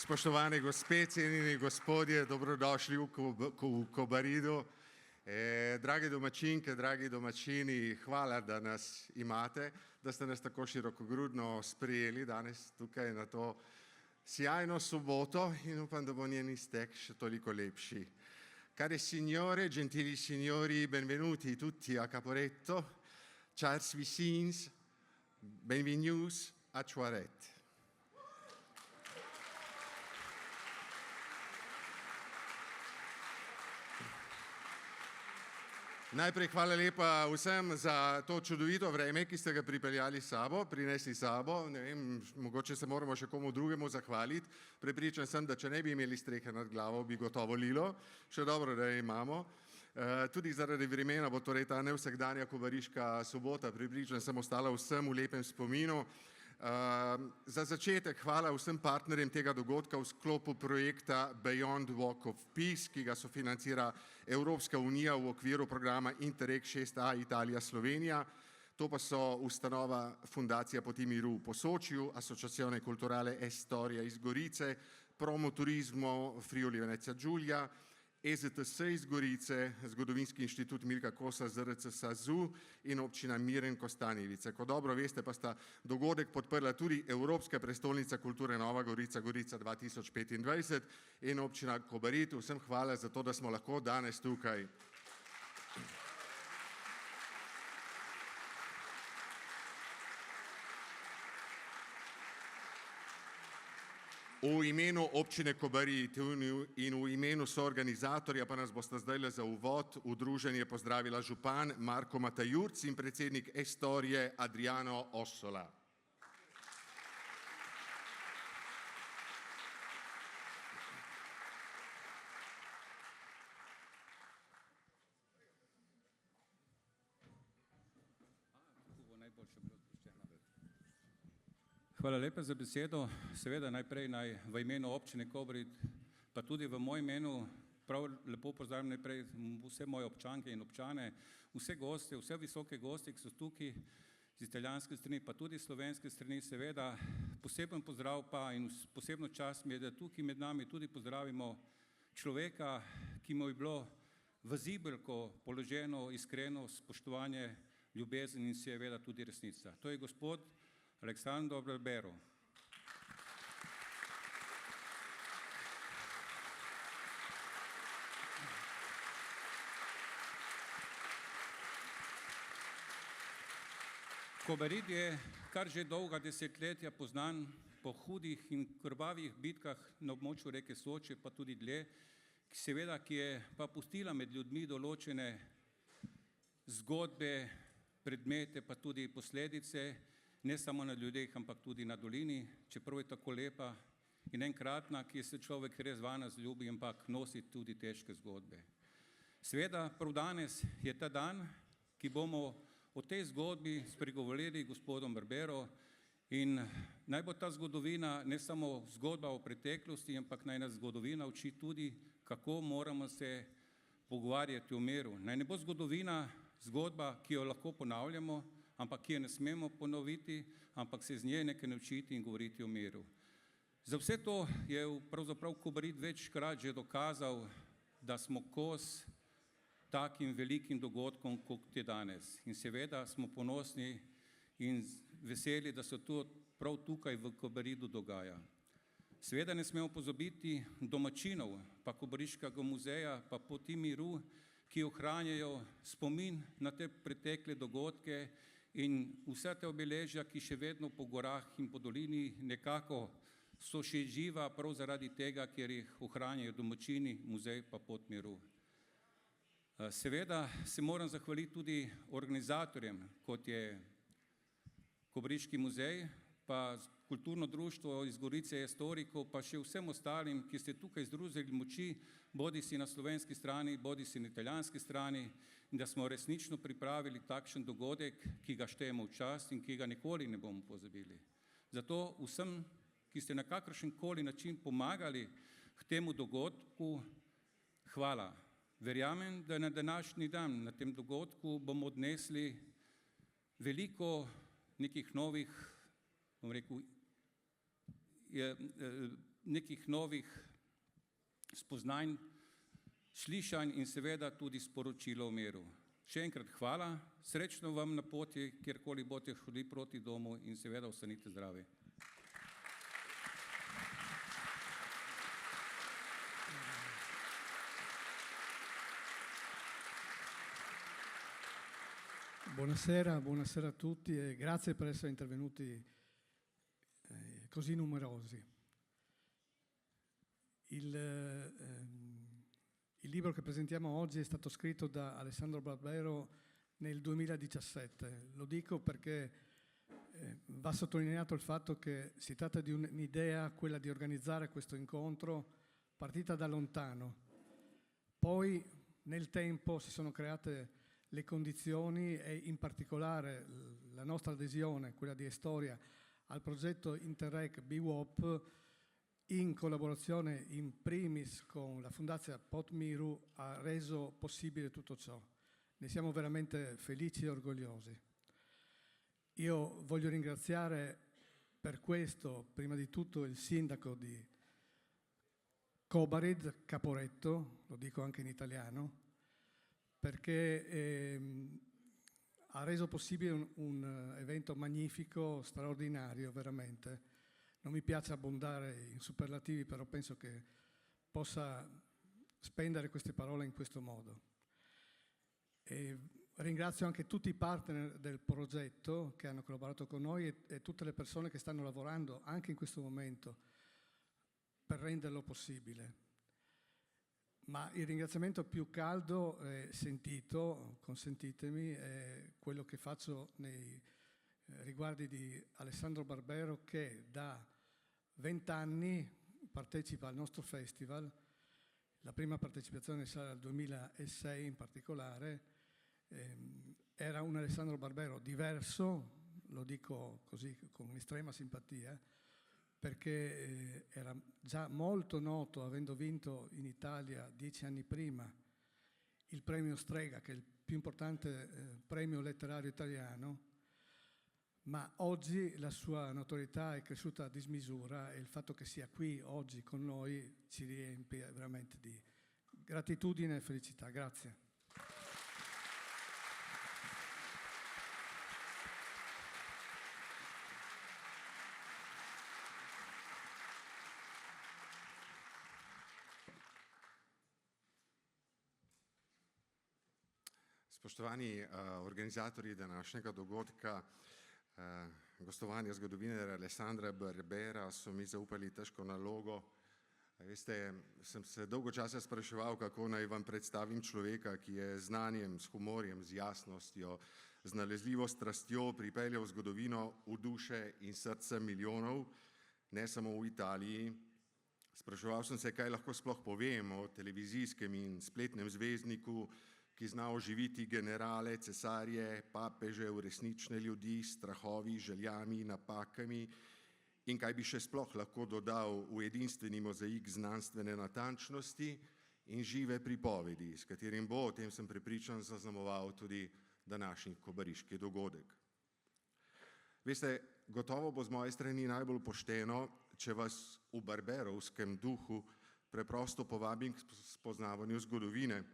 Spoštovane gospe, cenjeni gospodje, dobrodošli v Kobaridu. Drage domačinke, dragi domačini, hvala, da nas imate, da ste nas tako širokogrudno sprejeli danes tukaj na to sjajno soboto in upam, da bo njen iztek še toliko lepši. Care signore, gentili signori, benvenuti tutti a Caporetto, Charles Vicins, benvenuti a Chuaret. Najprej hvala lepa vsem za to čudovito vreme, ki ste ga pripeljali s sabo, prinesli s sabo. Ne vem, mogoče se moramo še komu drugemu zahvaliti. Prepričan sem, da če ne bi imeli strehe nad glavo, bi gotovo lilo. Še dobro, da jo imamo. Tudi zaradi vremena bo torej ta nevsakdanja kobariška sobota, prepričan sem, ostala vsem v lepem spominu. Za začetek hvala vsem partnerjem tega dogodka v sklopu projekta Beyond Walk of Peace, ki ga sofinancira Evropska unija v okviru programa Interreg 6A Italija-Slovenija. To pa so ustanova Fundacija Poti miru v Posočju, Associazione Culturale Storia iz Gorice, Promo Turismo Friuli Venezia Giulia, EZTS iz Gorice, Zgodovinski inštitut Milka Kosa ZRC SAZU in občina Miren Kostanjevice. Kot dobro veste, pa sta dogodek podprla tudi Evropska prestolnica kulture Nova Gorica, Gorica 2025 in občina Kobarid. Vsem hvala za to, da smo lahko danes tukaj. V imenu občine Kobarid in v imenu soorganizatorja pa nas bosta zdajle za uvod v druženje pozdravila župan Marko Matajurc in predsednik Estorije Adriano Ossola. Hvala lepa za besedo. Seveda najprej v imenu občine Kobarid, pa tudi v mojem imenu prav lepo pozdravim najprej vse moje občanke in občane, vse goste, vse visoke goste, ki so tukaj z italijanske strani, pa tudi slovenske strani. Seveda poseben pozdrav pa in posebno čast mi je, da tukaj med nami tudi pozdravimo človeka, ki mu je bilo v zibelko položeno iskreno spoštovanje, ljubezen in seveda tudi resnica. To je gospod Alessandro Barbero. Kobarid je kar že dolga desetletja poznan po hudih in krvavih bitkah na območju reke Soče, pa tudi dlje, ki je pa pustila med ljudmi določene zgodbe, predmete, pa tudi posledice, ne samo na ljudeh, ampak tudi na dolini, čeprav je tako lepa in enkratna, ki se človek res vana zljubi, ampak nosi tudi težke zgodbe. Seveda, prav danes je ta dan, ki bomo o tej zgodbi spregovorili gospodom Barbero in naj bo ta zgodovina ne samo zgodba o preteklosti, ampak naj nas zgodovina uči tudi, kako moramo se pogovarjati o miru. Naj ne bo zgodovina zgodba, ki jo lahko ponavljamo, ampak ki je ne smemo ponoviti, ampak se z nje nekaj naučiti in govoriti o miru. Za vse to je pravzaprav Kobarid večkrat že dokazal, da smo kos takim velikim dogodkom, kot je danes. In seveda smo ponosni in veseli, da se to prav tukaj v Kobaridu dogaja. Seveda ne smemo pozabiti domačinov, pa Kobariškega muzeja, pa Poti miru, ki ohranjajo spomin na te pretekle dogodke in vse te obeležja, ki še vedno po gorah in po dolini nekako so še živa prav zaradi tega, ker jih ohranjajo domačini, muzej pa Pot miru. Seveda se moram zahvaliti tudi organizatorjem, kot je Kobariški muzej, pa kulturno društvo iz Gorice Estoriko, pa še vsem ostalim, ki ste tukaj združili moči, bodisi na slovenski strani, bodisi na italijanski strani, in da smo resnično pripravili takšen dogodek, ki ga štejemo v čast in ki ga nikoli ne bomo pozabili. Zato vsem, ki ste na kakršenkoli način pomagali k temu dogodku, hvala. Verjamem, da na današnji dan, na tem dogodku, bomo odnesli veliko nekih novih, bom rekel, nekih novih spoznanj, slišanj in seveda tudi sporočilo o miru. Še enkrat hvala, srečno vam na poti, kjerkoli boste šli proti domu in seveda ostanite zdravi. Buonasera a tutti e grazie per essere intervenuti così numerosi. Il libro che presentiamo oggi è stato scritto da Alessandro Barbero nel 2017. Lo dico perché va sottolineato il fatto che si tratta di un'idea, quella di organizzare questo incontro, partita da lontano. Poi nel tempo si sono create le condizioni e in particolare la nostra adesione, quella di Estoria, al progetto Interreg BWOP, in collaborazione in primis con la Fondazione Potmiru, ha reso possibile tutto ciò. Ne siamo veramente felici e orgogliosi. Io voglio ringraziare per questo, prima di tutto, il sindaco di Kobarid, Caporetto, lo dico anche in italiano, perché ha reso possibile un evento magnifico, straordinario, veramente. Non mi piace abbondare in superlativi, però penso che possa spendere queste parole in questo modo. E ringrazio anche tutti i partner del progetto che hanno collaborato con noi e tutte le persone che stanno lavorando anche in questo momento per renderlo possibile. Ma il ringraziamento più caldo e sentito, consentitemi, è quello che faccio nei riguardi di Alessandro Barbero, che da 20 anni partecipa al nostro festival. La prima partecipazione sarà nel 2006 in particolare. Era un Alessandro Barbero diverso, lo dico così con estrema simpatia, perché era già molto noto, avendo vinto in Italia 10 anni prima il premio Strega, che è il più importante premio letterario italiano, ma oggi la sua notorietà è cresciuta a dismisura e il fatto che sia qui oggi con noi ci riempie veramente di gratitudine e felicità. Grazie. Spoštovani organizatorji današnjega dogodka, gostovanja zgodovinarja Alessandra Barbera so mi zaupali težko nalogo. Veste, sem se dolgo časa spraševal, kako naj vam predstavim človeka, ki je z znanjem, s humorjem, z jasnostjo, z nalezljivo strastjo pripeljal zgodovino v duše in srce milijonov, ne samo v Italiji. Spraševal sem se, kaj lahko sploh povem o televizijskem in spletnem zvezdniku, ki zna oživiti generale, cesarje, papeže, resnične ljudi, strahovi, željami, napakami in kaj bi še sploh lahko dodal v edinstveni mozaik znanstvene natančnosti in žive pripovedi, s katerim bo, o tem sem prepričan, zaznamoval tudi današnji kobariški dogodek. Veste, gotovo bo z moje strani najbolj pošteno, če vas v barberovskem duhu preprosto povabim k spoznavanju zgodovine.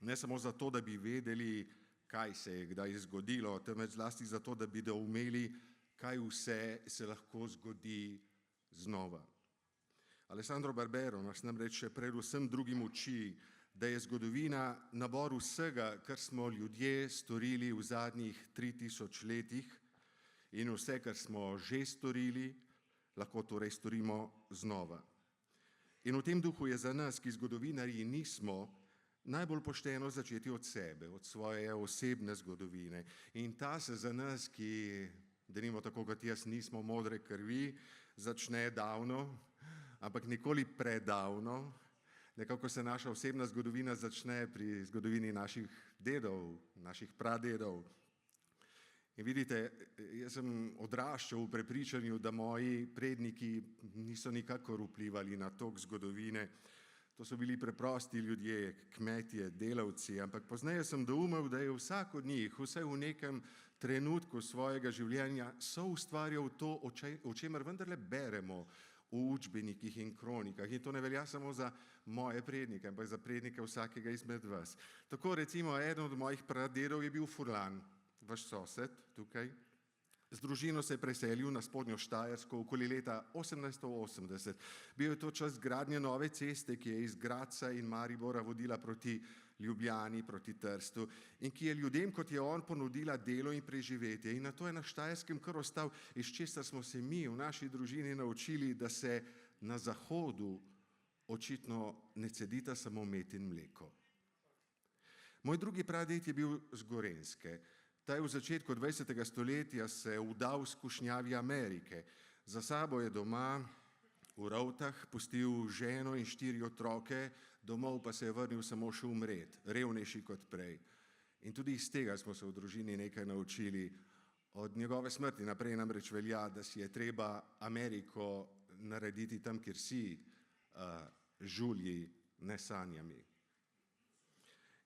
Ne samo zato, da bi vedeli, kaj se je kdaj zgodilo, temveč zlasti zato, da bi doumeli, kaj vse se lahko zgodi znova. Alessandro Barbero nas namreč še predvsem drugim uči, da je zgodovina nabor vsega, kar smo ljudje storili v zadnjih 3000 letih in vse, kar smo že storili, lahko torej storimo znova. In v tem duhu je za nas, ki zgodovinarji nismo, najbolj pošteno začeti od sebe, od svoje osebne zgodovine. In ta se za nas, ki, denimo tako kot jaz, nismo modre krvi, začne davno, ampak nikoli predavno. Nekako se naša osebna zgodovina začne pri zgodovini naših dedov, naših pradedov. In vidite, jaz sem odraščal v prepričanju, da moji predniki niso nikakor vplivali na tok zgodovine. To so bili preprosti ljudje, kmetje, delavci, ampak pozneje sem doumel, da je vsak od njih, vsaj v nekem trenutku svojega življenja, soustvarjal to, o čemer vendarle beremo v učbenikih in kronikah. In to ne velja samo za moje prednike, ampak za prednike vsakega izmed vas. Tako recimo eden od mojih pradedov je bil Furlan, vaš sosed tukaj. Z družino se je preselil na spodnjo Štajersko okoli leta 1880. Bil je to čas gradnje nove ceste, ki je iz Gradca in Maribora vodila proti Ljubljani, proti Trstu in ki je ljudem, kot je on, ponudila delo in preživetje. In na to je na Štajerskem kar ostal, iz česar smo se mi v naši družini naučili, da se na Zahodu očitno ne cedita samo med in mleko. Moj drugi praded je bil z Gorenjske. Ta je v začetku 20. stoletja se vdal skušnjavi Amerike. Za sabo je doma v Rovtah pustil ženo in 4 otroke, domov pa se je vrnil samo še umret, revnejši kot prej. In tudi iz tega smo se v družini nekaj naučili. Od njegove smrti naprej namreč velja, da si je treba Ameriko narediti tam, kjer si, žulji, ne sanjami.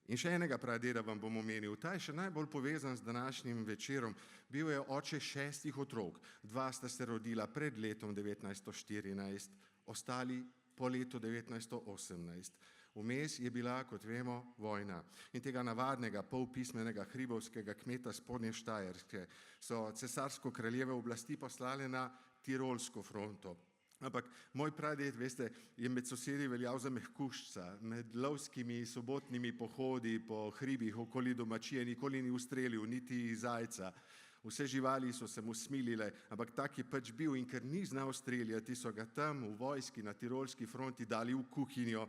In še enega pradeda vam bom omenil. Ta je še najbolj povezan z današnjim večerom. Bil je oče 6 otrok. 2 sta se rodila pred letom 1914, ostali po letu 1918. Vmes je bila, kot vemo, vojna. In tega navadnega, polpismenega hribovskega kmeta spodnje Štajerske so cesarsko kraljeve oblasti poslale na Tirolsko fronto. Ampak moj praded, veste, je med sosedi veljal za mehkuščca. Med lovskimi sobotnimi pohodi po hribih okoli domačije nikoli ni ustrelil niti zajca. Vse živali so se mu smilile, ampak tak je pač bil in ker ni znal streljati, so ga tam v vojski na tirolski fronti dali v kuhinjo,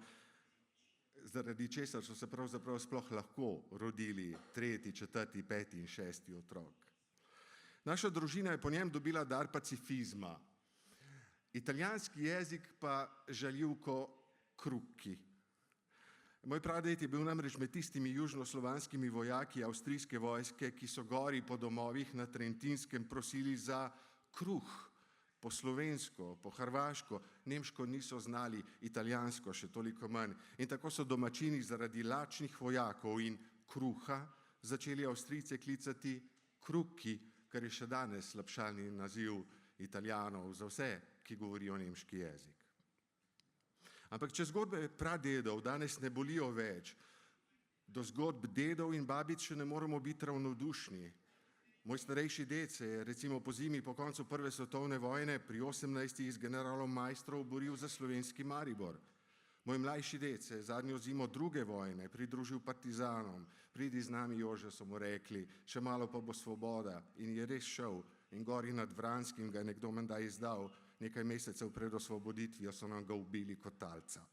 zaradi česar so se pravzaprav sploh lahko rodili 3., 4., 5. in 6. otrok. Naša družina je po njem dobila dar pacifizma. Italijanski jezik pa žaljivko krukki. Moj praded je bil namreč med tistimi južnoslovanskimi vojaki avstrijske vojske, ki so gori po domovih na Trentinskem prosili za kruh, po slovensko, po hrvaško, nemško niso znali, italijansko še toliko manj. In tako so domačini zaradi lačnih vojakov in kruha začeli Avstrijce klicati krukki, kar je še danes slabšalni naziv Italijanov za vse, ki govorijo nemški jezik. Ampak če zgodbe pradedov danes ne bolijo več, do zgodb dedov in babic še ne moremo biti ravnodušni. Moj starejši ded se je recimo pozimi po koncu prve svetovne vojne pri 18 z generalom Majstrov boril za slovenski Maribor. Moj mlajši ded se je zadnjo zimo druge vojne pridružil partizanom. Pridi z nami, Jože, so mu rekli, še malo pa bo svoboda. In je res šel. In gori nad Vranskim ga je nekdo menda izdal. Nekaj mesecev pred osvoboditvijo so nam ga ubili kot talca.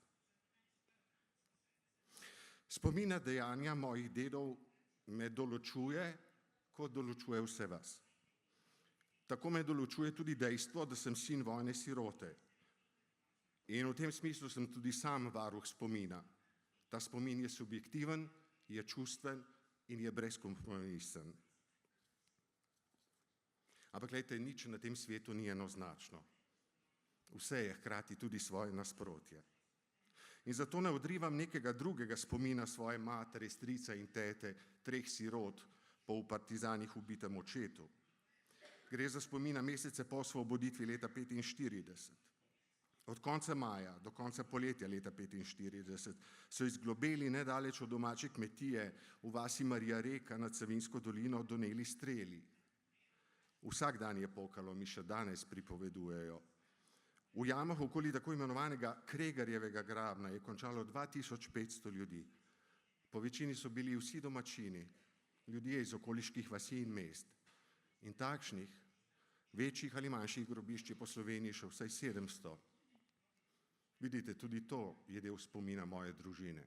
Spomin na dejanja mojih dedov me določuje, kot določuje vse vas. Tako me določuje tudi dejstvo, da sem sin vojne sirote. In v tem smislu sem tudi sam varuh spomina. Ta spomin je subjektiven, je čustven in je brezkompromisen. Ampak glejte, nič na tem svetu ni enoznačno. Vse je hkrati tudi svoje nasprotje. In zato ne odrivam nekega drugega spomina svoje matere, strica in tete, 3 sirot po v partizanih ubitem očetu. Gre za spomina mesece po osvoboditvi leta 1945. Od konca maja do konca poletja leta 1945 so izglobeli nedaleč od domače kmetije v vasi Marija Reka nad Savinjsko dolino doneli streli. Vsak dan je pokalo, mi še danes pripovedujejo. V jamah okoli tako imenovanega Kregarjevega grabna je končalo 2500 ljudi. Po večini so bili vsi domačini, ljudje iz okoliških vasi in mest. In takšnih, večjih ali manjših grobišč je po Sloveniji še vsaj 700. Vidite, tudi to je del spomina moje družine.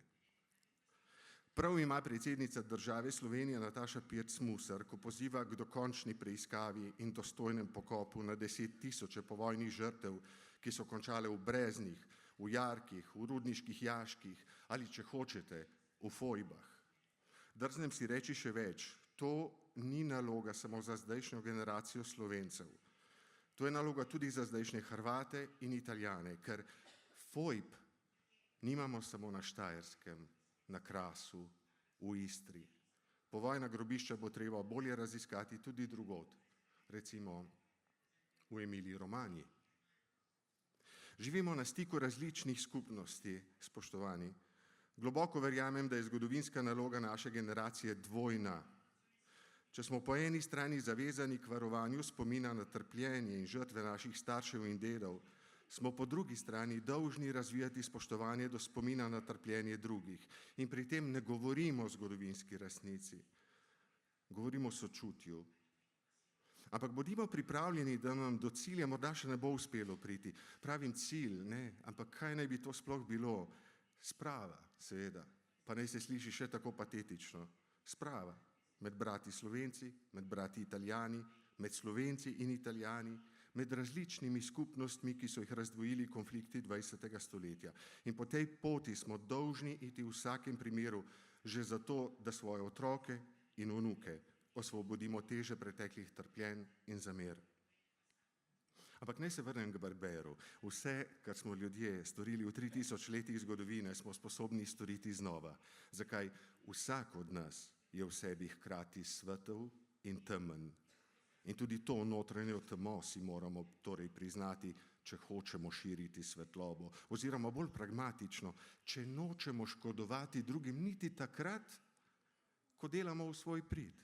Prav ima predsednica države Slovenije Nataša Pirc Musar, ko poziva k dokončni preiskavi in dostojnem pokopu na 10 000 povojnih žrtev, ki so končale v Breznih, v jarkih, v rudniških jaških ali, če hočete, v fojbah. Drznem si reči še več, to ni naloga samo za zdajšnjo generacijo Slovencev. To je naloga tudi za zdajšnje Hrvate in Italijane, ker fojb nimamo samo na Štajerskem, na Krasu, v Istri. Povojna grobišča bo treba bolje raziskati tudi drugod, recimo v Emiliji Romanji. Živimo na stiku različnih skupnosti, spoštovani. Globoko verjamem, da je zgodovinska naloga naše generacije dvojna. Če smo po eni strani zavezani k varovanju spomina na trpljenje in žrtve naših staršev in dedov, smo po drugi strani dolžni razvijati spoštovanje do spomina na trpljenje drugih. In pri tem ne govorimo o zgodovinski resnici, govorimo o sočutju. Ampak bodimo pripravljeni, da nam do cilja morda še ne bo uspelo priti. Pravim cilj, ne, ampak kaj naj bi to sploh bilo? Sprava, seveda, pa naj se sliši še tako patetično. Sprava med brati Slovenci, med brati Italijani, med Slovenci in Italijani, med različnimi skupnostmi, ki so jih razdvojili konflikti 20. stoletja. In po tej poti smo dolžni iti v vsakem primeru že zato, da svoje otroke in vnuke osvobodimo teže preteklih trpljenj in zamer. Ampak naj se vrnem k Barberu. Vse, kar smo ljudje storili v 3000 letih zgodovine, smo sposobni storiti znova. Zakaj? Vsak od nas je v sebi hkrati svetel in temen. In tudi to notranjo temo si moramo torej priznati, če hočemo širiti svetlobo. Oziroma bolj pragmatično, če nočemo škodovati drugim niti takrat, ko delamo v svoj prid.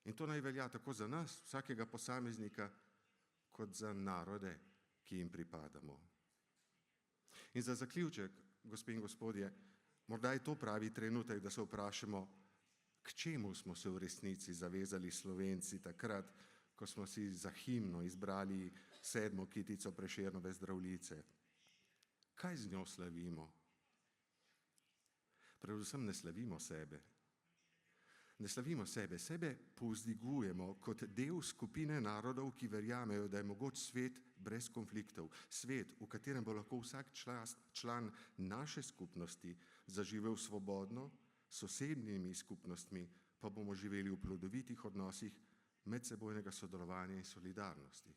In to naj velja tako za nas, vsakega posameznika, kot za narode, ki jim pripadamo. In za zaključek, gospe in gospodje, morda je to pravi trenutek, da se vprašamo, k čemu smo se v resnici zavezali Slovenci takrat, ko smo si za himno izbrali 7. kitico Prešernove Zdravljice. Kaj z njo slavimo? Predvsem ne slavimo sebe. Ne slavimo sebe, sebe povzdigujemo kot del skupine narodov, ki verjamejo, da je mogoč svet brez konfliktov. Svet, v katerem bo lahko vsak član naše skupnosti zaživel svobodno, s sosednjimi skupnostmi pa bomo živeli v plodovitih odnosih medsebojnega sodelovanja in solidarnosti.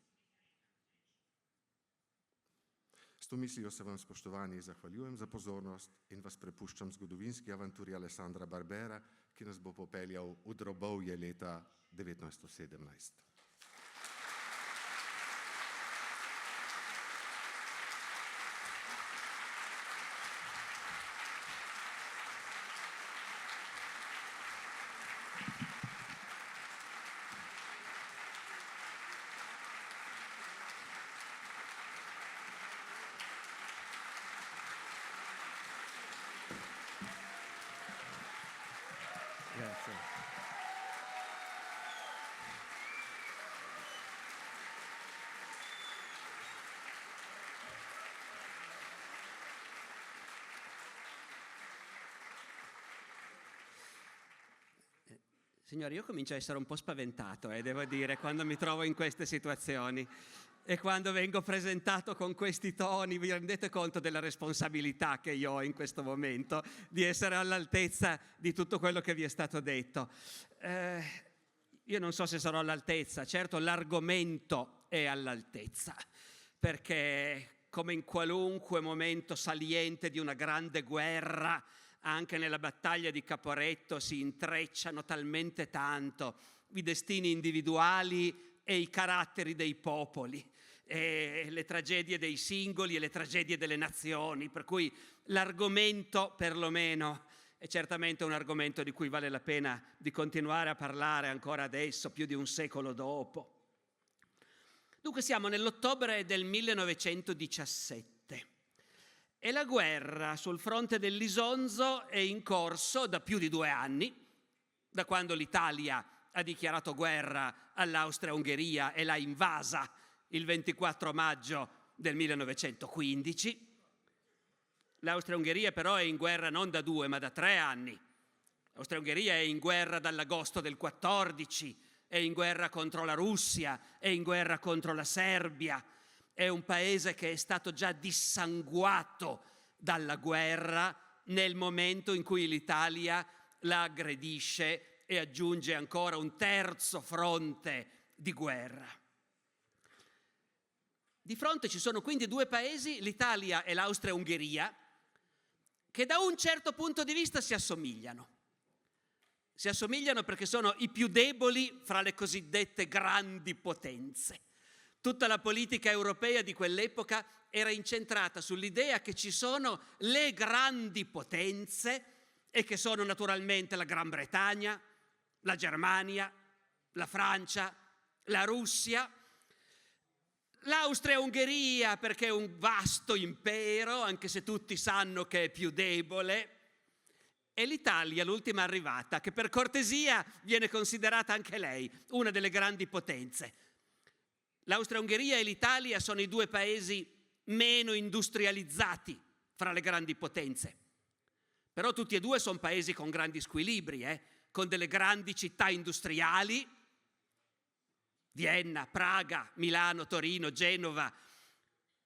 S to mislijo se vam, spoštovani, zahvaljujem za pozornost in vas prepuščam zgodovinski avanturi Alessandra Barbera, ki nas bo popeljal v drobovje leta 1917. Grazie. Signori, io comincio a essere un po' spaventato, devo dire, quando mi trovo in queste situazioni e quando vengo presentato con questi toni. Vi rendete conto della responsabilità che io ho in questo momento di essere all'altezza di tutto quello che vi è stato detto? Io non so se sarò all'altezza, certo l'argomento è all'altezza, perché come in qualunque momento saliente di una grande guerra, anche nella battaglia di Caporetto si intrecciano talmente tanto i destini individuali e i caratteri dei popoli, e le tragedie dei singoli e le tragedie delle nazioni, per cui l'argomento perlomeno è certamente un argomento di cui vale la pena di continuare a parlare ancora adesso, più di un secolo dopo. Dunque siamo nell'ottobre del 1917. E la guerra sul fronte dell'Isonzo è in corso da più di 2 anni, da quando l'Italia ha dichiarato guerra all'Austria-Ungheria e l'ha invasa il 24 maggio del 1915. L'Austria-Ungheria però è in guerra non da 2 ma da 3 anni. L'Austria-Ungheria è in guerra dall'agosto del 14, è in guerra contro la Russia, è in guerra contro la Serbia. È un paese che è stato già dissanguato dalla guerra nel momento in cui l'Italia la aggredisce e aggiunge ancora un terzo fronte di guerra. Di fronte ci sono quindi 2 paesi, l'Italia e l'Austria-Ungheria, che da un certo punto di vista si assomigliano. Si assomigliano perché sono i più deboli fra le cosiddette grandi potenze. Tutta la politica europea di quell'epoca era incentrata sull'idea che ci sono le grandi potenze e che sono naturalmente la Gran Bretagna, la Germania, la Francia, la Russia, l'Austria-Ungheria perché è un vasto impero, anche se tutti sanno che è più debole, e l'Italia, l'ultima arrivata, che per cortesia viene considerata anche lei una delle grandi potenze. L'Austria-Ungheria e l'Italia sono i due paesi meno industrializzati fra le grandi potenze. Però tutti e due sono paesi con grandi squilibri, con delle grandi città industriali, Vienna, Praga, Milano, Torino, Genova,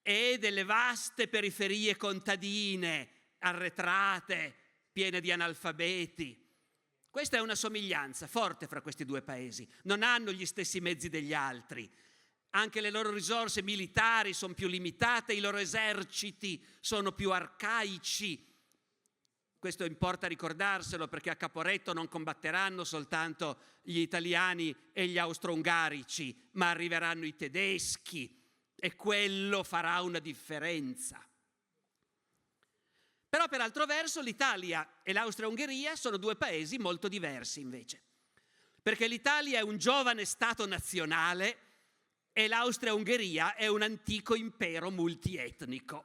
e delle vaste periferie contadine, arretrate, piene di analfabeti. Questa è una somiglianza forte fra questi due paesi. Non hanno gli stessi mezzi degli altri. Anche le loro risorse militari sono più limitate, i loro eserciti sono più arcaici. Questo importa ricordarselo perché a Caporetto non combatteranno soltanto gli italiani e gli austro-ungarici, ma arriveranno i tedeschi e quello farà una differenza. Però per altro verso l'Italia e l'Austria-Ungheria sono due paesi molto diversi invece, perché l'Italia è un giovane Stato nazionale e l'Austria-Ungheria è un antico impero multietnico.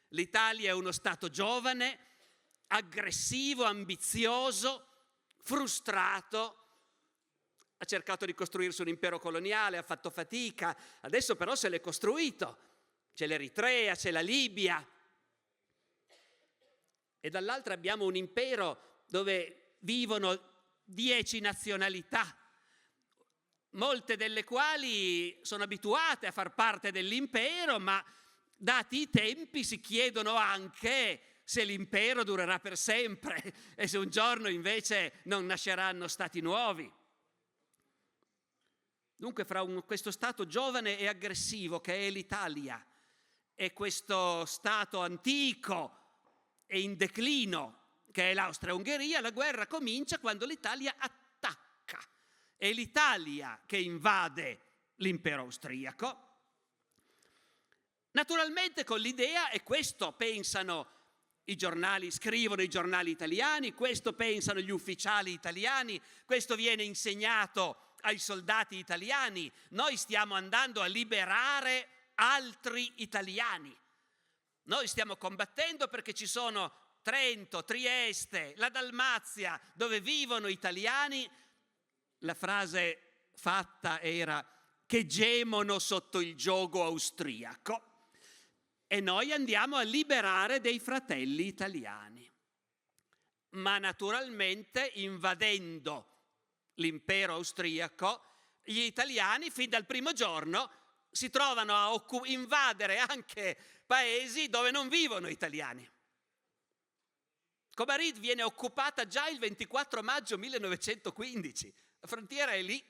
L'Italia è uno Stato giovane, aggressivo, ambizioso, frustrato, ha cercato di costruirsi un impero coloniale, ha fatto fatica, adesso però se l'è costruito, c'è l'Eritrea, c'è la Libia, e dall'altra abbiamo un impero dove vivono 10 nazionalità, molte delle quali sono abituate a far parte dell'impero, ma dati i tempi si chiedono anche se l'impero durerà per sempre e se un giorno invece non nasceranno stati nuovi. Dunque fra questo Stato giovane e aggressivo che è l'Italia e questo Stato antico e in declino che è l'Austria-Ungheria, la guerra comincia quando l'Italia attacca. È l'Italia che invade l'impero austriaco, naturalmente con l'idea, e questo pensano i giornali, scrivono i giornali italiani, questo pensano gli ufficiali italiani, questo viene insegnato ai soldati italiani, noi stiamo andando a liberare altri italiani. Noi stiamo combattendo perché ci sono Trento, Trieste, la Dalmazia, dove vivono italiani. La frase fatta era che gemono sotto il giogo austriaco e noi andiamo a liberare dei fratelli italiani. Ma naturalmente invadendo l'impero austriaco, gli italiani fin dal primo giorno si trovano a invadere anche paesi dove non vivono italiani. Kobarid viene occupata già il 24 maggio 1915, la frontiera è lì,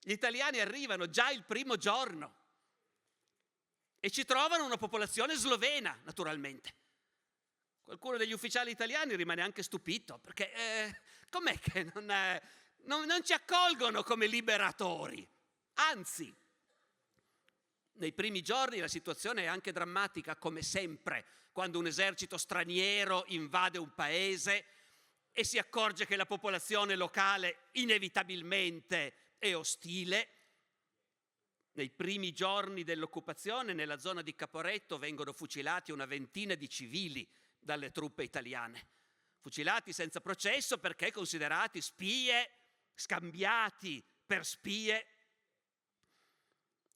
gli italiani arrivano già il primo giorno e ci trovano una popolazione slovena, naturalmente. Qualcuno degli ufficiali italiani rimane anche stupito, perché com'è che non ci accolgono come liberatori? Anzi, nei primi giorni la situazione è anche drammatica, come sempre, quando un esercito straniero invade un paese e si accorge che la popolazione locale inevitabilmente è ostile. Nei primi giorni dell'occupazione, nella zona di Caporetto, vengono fucilati una ventina di civili dalle truppe italiane. Fucilati senza processo perché considerati spie, scambiati per spie.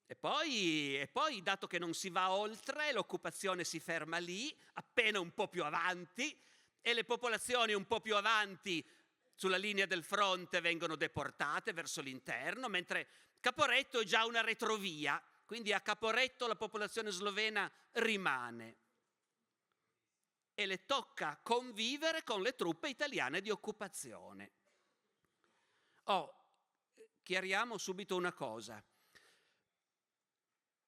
E poi, dato che non si va oltre, l'occupazione si ferma lì, appena un po' più avanti, e le popolazioni un po' più avanti sulla linea del fronte vengono deportate verso l'interno, mentre Caporetto è già una retrovia, quindi a Caporetto la popolazione slovena rimane. E le tocca convivere con le truppe italiane di occupazione. Chiariamo subito una cosa.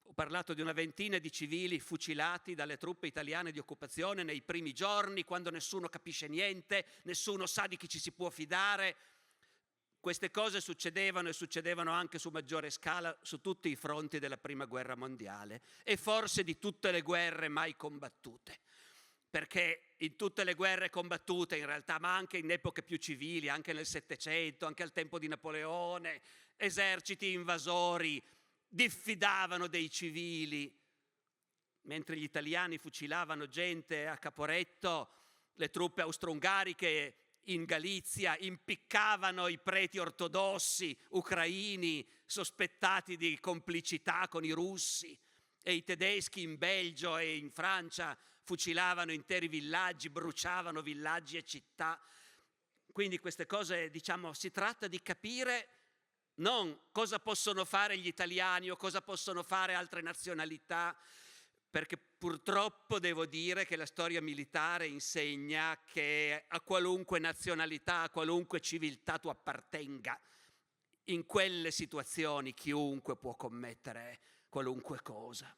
Ho parlato di una ventina di civili fucilati dalle truppe italiane di occupazione nei primi giorni, quando nessuno capisce niente, nessuno sa di chi ci si può fidare. Queste cose succedevano e succedevano anche su maggiore scala su tutti i fronti della Prima Guerra Mondiale e forse di tutte le guerre mai combattute. Perché in tutte le guerre combattute in realtà, ma anche in epoche più civili, anche nel Settecento, anche al tempo di Napoleone, eserciti invasori diffidavano dei civili. Mentre gli italiani fucilavano gente a Caporetto, le truppe austro-ungariche in Galizia impiccavano i preti ortodossi ucraini sospettati di complicità con i russi, e i tedeschi in Belgio e in Francia fucilavano interi villaggi, bruciavano villaggi e città. Quindi queste cose, diciamo, si tratta di capire non cosa possono fare gli italiani o cosa possono fare altre nazionalità, perché purtroppo devo dire che la storia militare insegna che a qualunque nazionalità, a qualunque civiltà tu appartenga, in quelle situazioni chiunque può commettere qualunque cosa.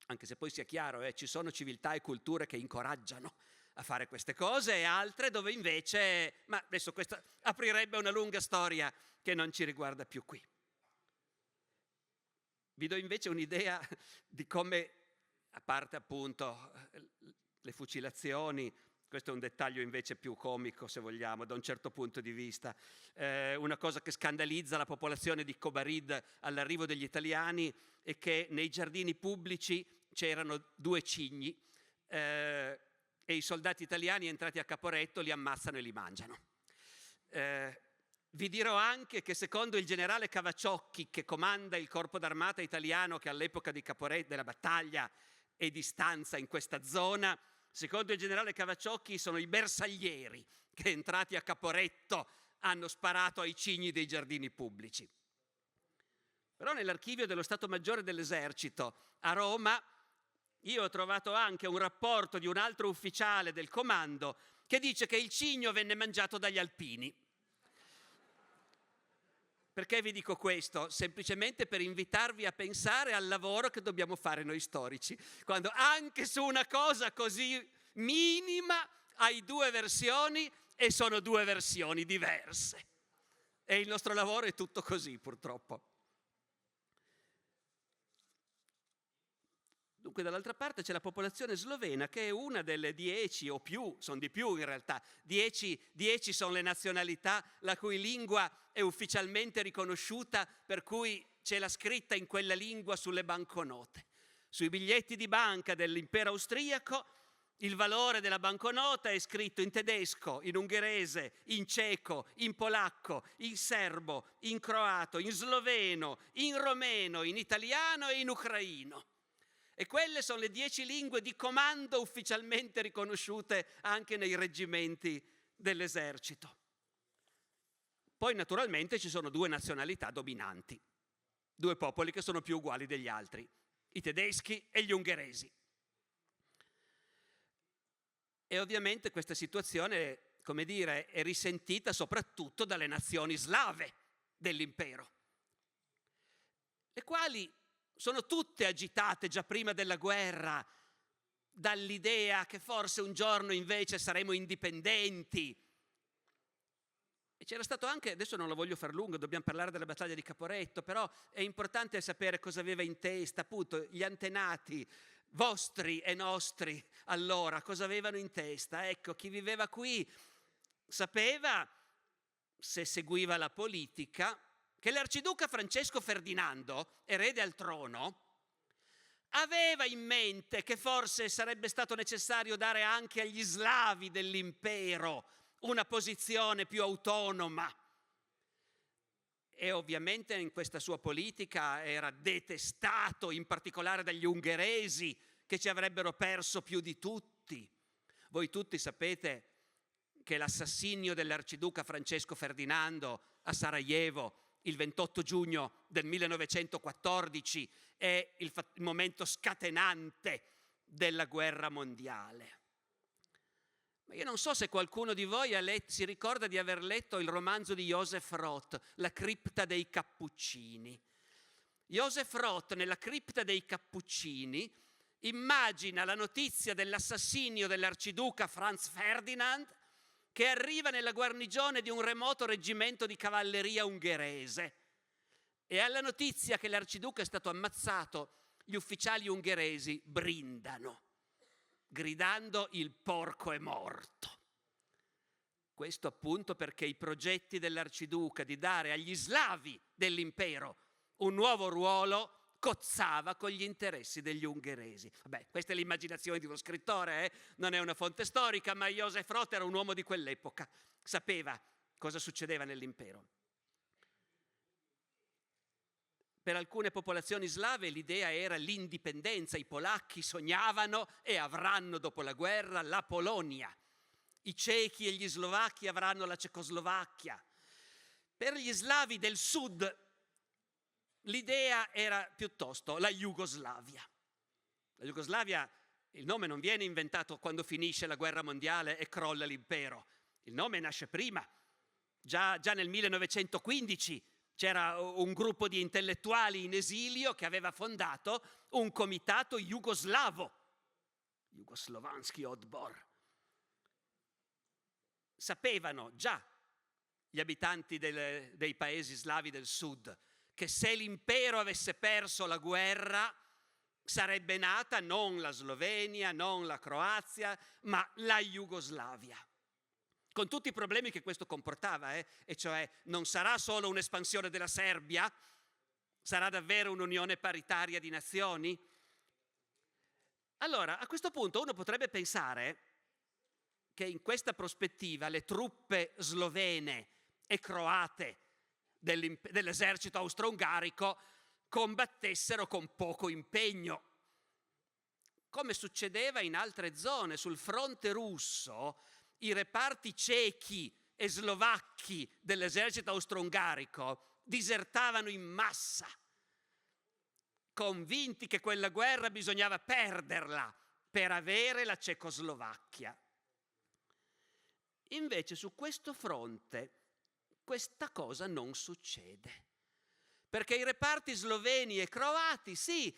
Anche se poi sia chiaro, ci sono civiltà e culture che incoraggiano a fare queste cose e altre dove invece, ma adesso questa aprirebbe una lunga storia che non ci riguarda più qui. Vi do invece un'idea di come, a parte appunto le fucilazioni, questo è un dettaglio invece più comico se vogliamo da un certo punto di vista, una cosa che scandalizza la popolazione di Kobarid all'arrivo degli italiani è che nei giardini pubblici c'erano 2 cigni e i soldati italiani entrati a Caporetto li ammazzano e li mangiano. Vi dirò anche che secondo il generale Cavacciocchi, che comanda il corpo d'armata italiano che all'epoca di Caporetto, della battaglia, è di stanza in questa zona, secondo il generale Cavacciocchi sono i bersaglieri che entrati a Caporetto hanno sparato ai cigni dei giardini pubblici. Però nell'archivio dello Stato Maggiore dell'Esercito a Roma io ho trovato anche un rapporto di un altro ufficiale del comando che dice che il cigno venne mangiato dagli alpini. Perché vi dico questo? Semplicemente per invitarvi a pensare al lavoro che dobbiamo fare noi storici, quando anche su una cosa così minima hai 2 versioni e sono 2 versioni diverse. E il nostro lavoro è tutto così, purtroppo. Dunque dall'altra parte c'è la popolazione slovena che è una delle 10 o più, sono di più in realtà, 10 sono le nazionalità la cui lingua è ufficialmente riconosciuta, per cui c'è la scritta in quella lingua sulle banconote. Sui biglietti di banca dell'impero austriaco il valore della banconota è scritto in tedesco, in ungherese, in ceco, in polacco, in serbo, in croato, in sloveno, in romeno, in italiano e in ucraino. E quelle sono le 10 lingue di comando ufficialmente riconosciute anche nei reggimenti dell'esercito. Poi naturalmente ci sono 2 nazionalità dominanti, 2 popoli che sono più uguali degli altri, i tedeschi e gli ungheresi. E ovviamente questa situazione, come dire, è risentita soprattutto dalle nazioni slave dell'impero, le quali sono tutte agitate già prima della guerra dall'idea che forse un giorno invece saremo indipendenti. E c'era stato anche, adesso non lo voglio far lungo, dobbiamo parlare della battaglia di Caporetto, però è importante sapere cosa aveva in testa appunto gli antenati vostri e nostri allora, cosa avevano in testa. Ecco, chi viveva qui sapeva, se seguiva la politica, che l'arciduca Francesco Ferdinando, erede al trono, aveva in mente che forse sarebbe stato necessario dare anche agli slavi dell'impero una posizione più autonoma. E ovviamente in questa sua politica era detestato in particolare dagli ungheresi, che ci avrebbero perso più di tutti. Voi tutti sapete che l'assassinio dell'arciduca Francesco Ferdinando a Sarajevo il 28 giugno del 1914 è il momento scatenante della guerra mondiale. Ma io non so se qualcuno di voi si ricorda di aver letto il romanzo di Joseph Roth, La cripta dei Cappuccini. Joseph Roth, nella cripta dei Cappuccini, immagina la notizia dell'assassinio dell'arciduca Franz Ferdinand che arriva nella guarnigione di un remoto reggimento di cavalleria ungherese e alla notizia che l'arciduca è stato ammazzato, gli ufficiali ungheresi brindano, gridando il porco è morto. Questo appunto perché i progetti dell'arciduca di dare agli slavi dell'impero un nuovo ruolo cozzava con gli interessi degli ungheresi. Vabbè, questa è l'immaginazione di uno scrittore, non è una fonte storica, ma Josef Roth era un uomo di quell'epoca, sapeva cosa succedeva nell'impero. Per alcune popolazioni slave l'idea era l'indipendenza, i polacchi sognavano e avranno dopo la guerra la Polonia, i cechi e gli slovacchi avranno la Cecoslovacchia. Per gli slavi del sud l'idea era piuttosto la Jugoslavia. La Jugoslavia, il nome non viene inventato quando finisce la guerra mondiale e crolla l'impero. Il nome nasce prima. Già nel 1915 c'era un gruppo di intellettuali in esilio che aveva fondato un comitato jugoslavo, Jugoslovanski odbor. Sapevano già gli abitanti dei paesi slavi del sud che se l'impero avesse perso la guerra sarebbe nata non la Slovenia, non la Croazia, ma la Jugoslavia. Con tutti i problemi che questo comportava, e cioè non sarà solo un'espansione della Serbia, sarà davvero un'unione paritaria di nazioni? Allora, a questo punto uno potrebbe pensare che in questa prospettiva le truppe slovene e croate dell'esercito austro-ungarico combattessero con poco impegno. Come succedeva in altre zone, sul fronte russo, i reparti cechi e slovacchi dell'esercito austro-ungarico disertavano in massa, convinti che quella guerra bisognava perderla per avere la Cecoslovacchia. Invece su questo fronte questa cosa non succede, perché i reparti sloveni e croati, sì,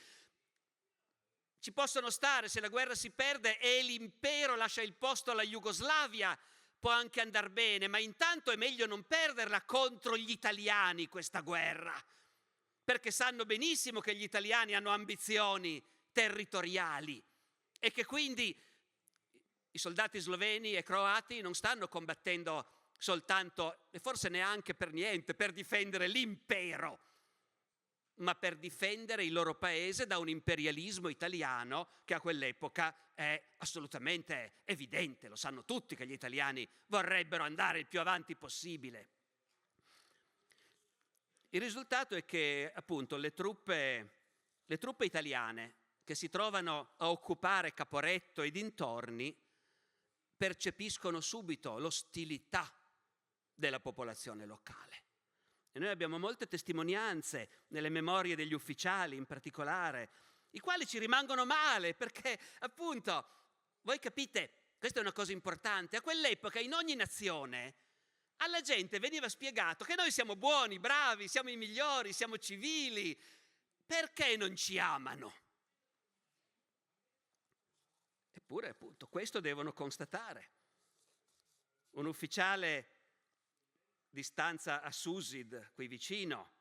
ci possono stare se la guerra si perde e l'impero lascia il posto alla Jugoslavia, può anche andar bene, ma intanto è meglio non perderla contro gli italiani questa guerra, perché sanno benissimo che gli italiani hanno ambizioni territoriali e che quindi i soldati sloveni e croati non stanno combattendo soltanto, e forse neanche per niente, per difendere l'impero, ma per difendere il loro paese da un imperialismo italiano che a quell'epoca è assolutamente evidente. Lo sanno tutti che gli italiani vorrebbero andare il più avanti possibile. Il risultato è che appunto le truppe italiane che si trovano a occupare Caporetto e dintorni percepiscono subito l'ostilità della popolazione locale. E noi abbiamo molte testimonianze nelle memorie degli ufficiali in particolare, i quali ci rimangono male perché appunto, voi capite, questa è una cosa importante, a quell'epoca in ogni nazione alla gente veniva spiegato che noi siamo buoni, bravi, siamo i migliori, siamo civili, perché non ci amano? Eppure appunto questo devono constatare. Un ufficiale di stanza a Susid, qui vicino,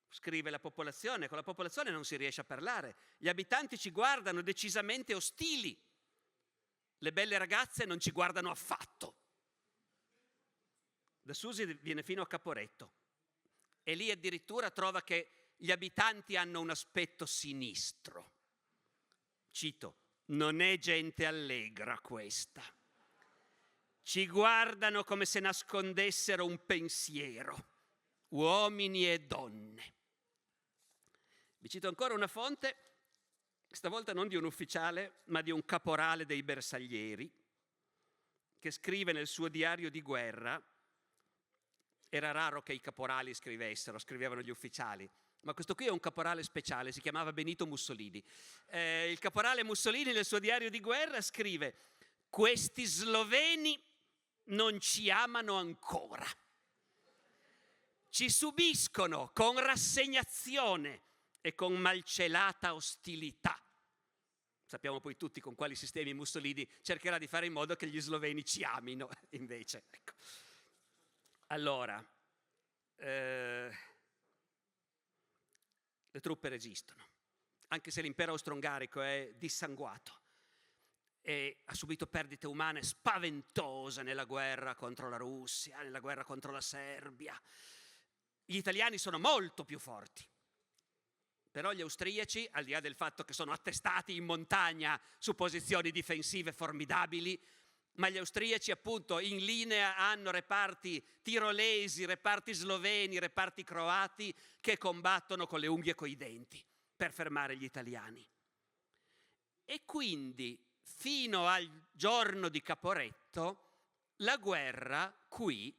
scrive la popolazione, con la popolazione non si riesce a parlare, gli abitanti ci guardano decisamente ostili, le belle ragazze non ci guardano affatto. Da Susid viene fino a Caporetto e lì addirittura trova che gli abitanti hanno un aspetto sinistro. Cito, non è gente allegra questa. Ci guardano come se nascondessero un pensiero, uomini e donne. Vi cito ancora una fonte, stavolta non di un ufficiale, ma di un caporale dei bersaglieri, che scrive nel suo diario di guerra. Era raro che i caporali scrivevano gli ufficiali, ma questo qui è un caporale speciale, si chiamava Benito Mussolini. Il caporale Mussolini nel suo diario di guerra scrive: questi sloveni non ci amano ancora, ci subiscono con rassegnazione e con malcelata ostilità, Sappiamo poi tutti con quali sistemi Mussolini cercherà di fare in modo che gli sloveni ci amino, invece. Ecco. Allora, le truppe resistono, anche se l'impero austro-ungarico è dissanguato e ha subito perdite umane spaventose nella guerra contro la Russia, nella guerra contro la Serbia. Gli italiani sono molto più forti. Però gli austriaci, al di là del fatto che sono attestati in montagna su posizioni difensive formidabili, ma gli austriaci appunto in linea hanno reparti tirolesi, reparti sloveni, reparti croati che combattono con le unghie e coi denti per fermare gli italiani. E quindi fino al giorno di Caporetto la guerra qui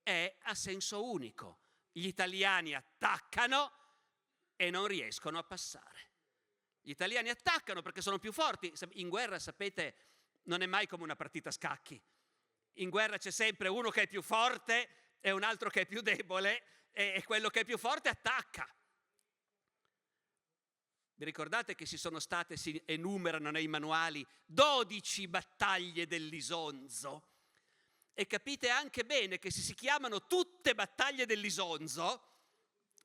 è a senso unico. Gli italiani attaccano e non riescono a passare. Gli italiani attaccano perché sono più forti. In guerra, sapete, non è mai come una partita a scacchi. In guerra c'è sempre uno che è più forte e un altro che è più debole e quello che è più forte attacca. Vi ricordate che ci sono state, si enumerano nei manuali, 12 battaglie dell'Isonzo? E capite anche bene che se si chiamano tutte battaglie dell'Isonzo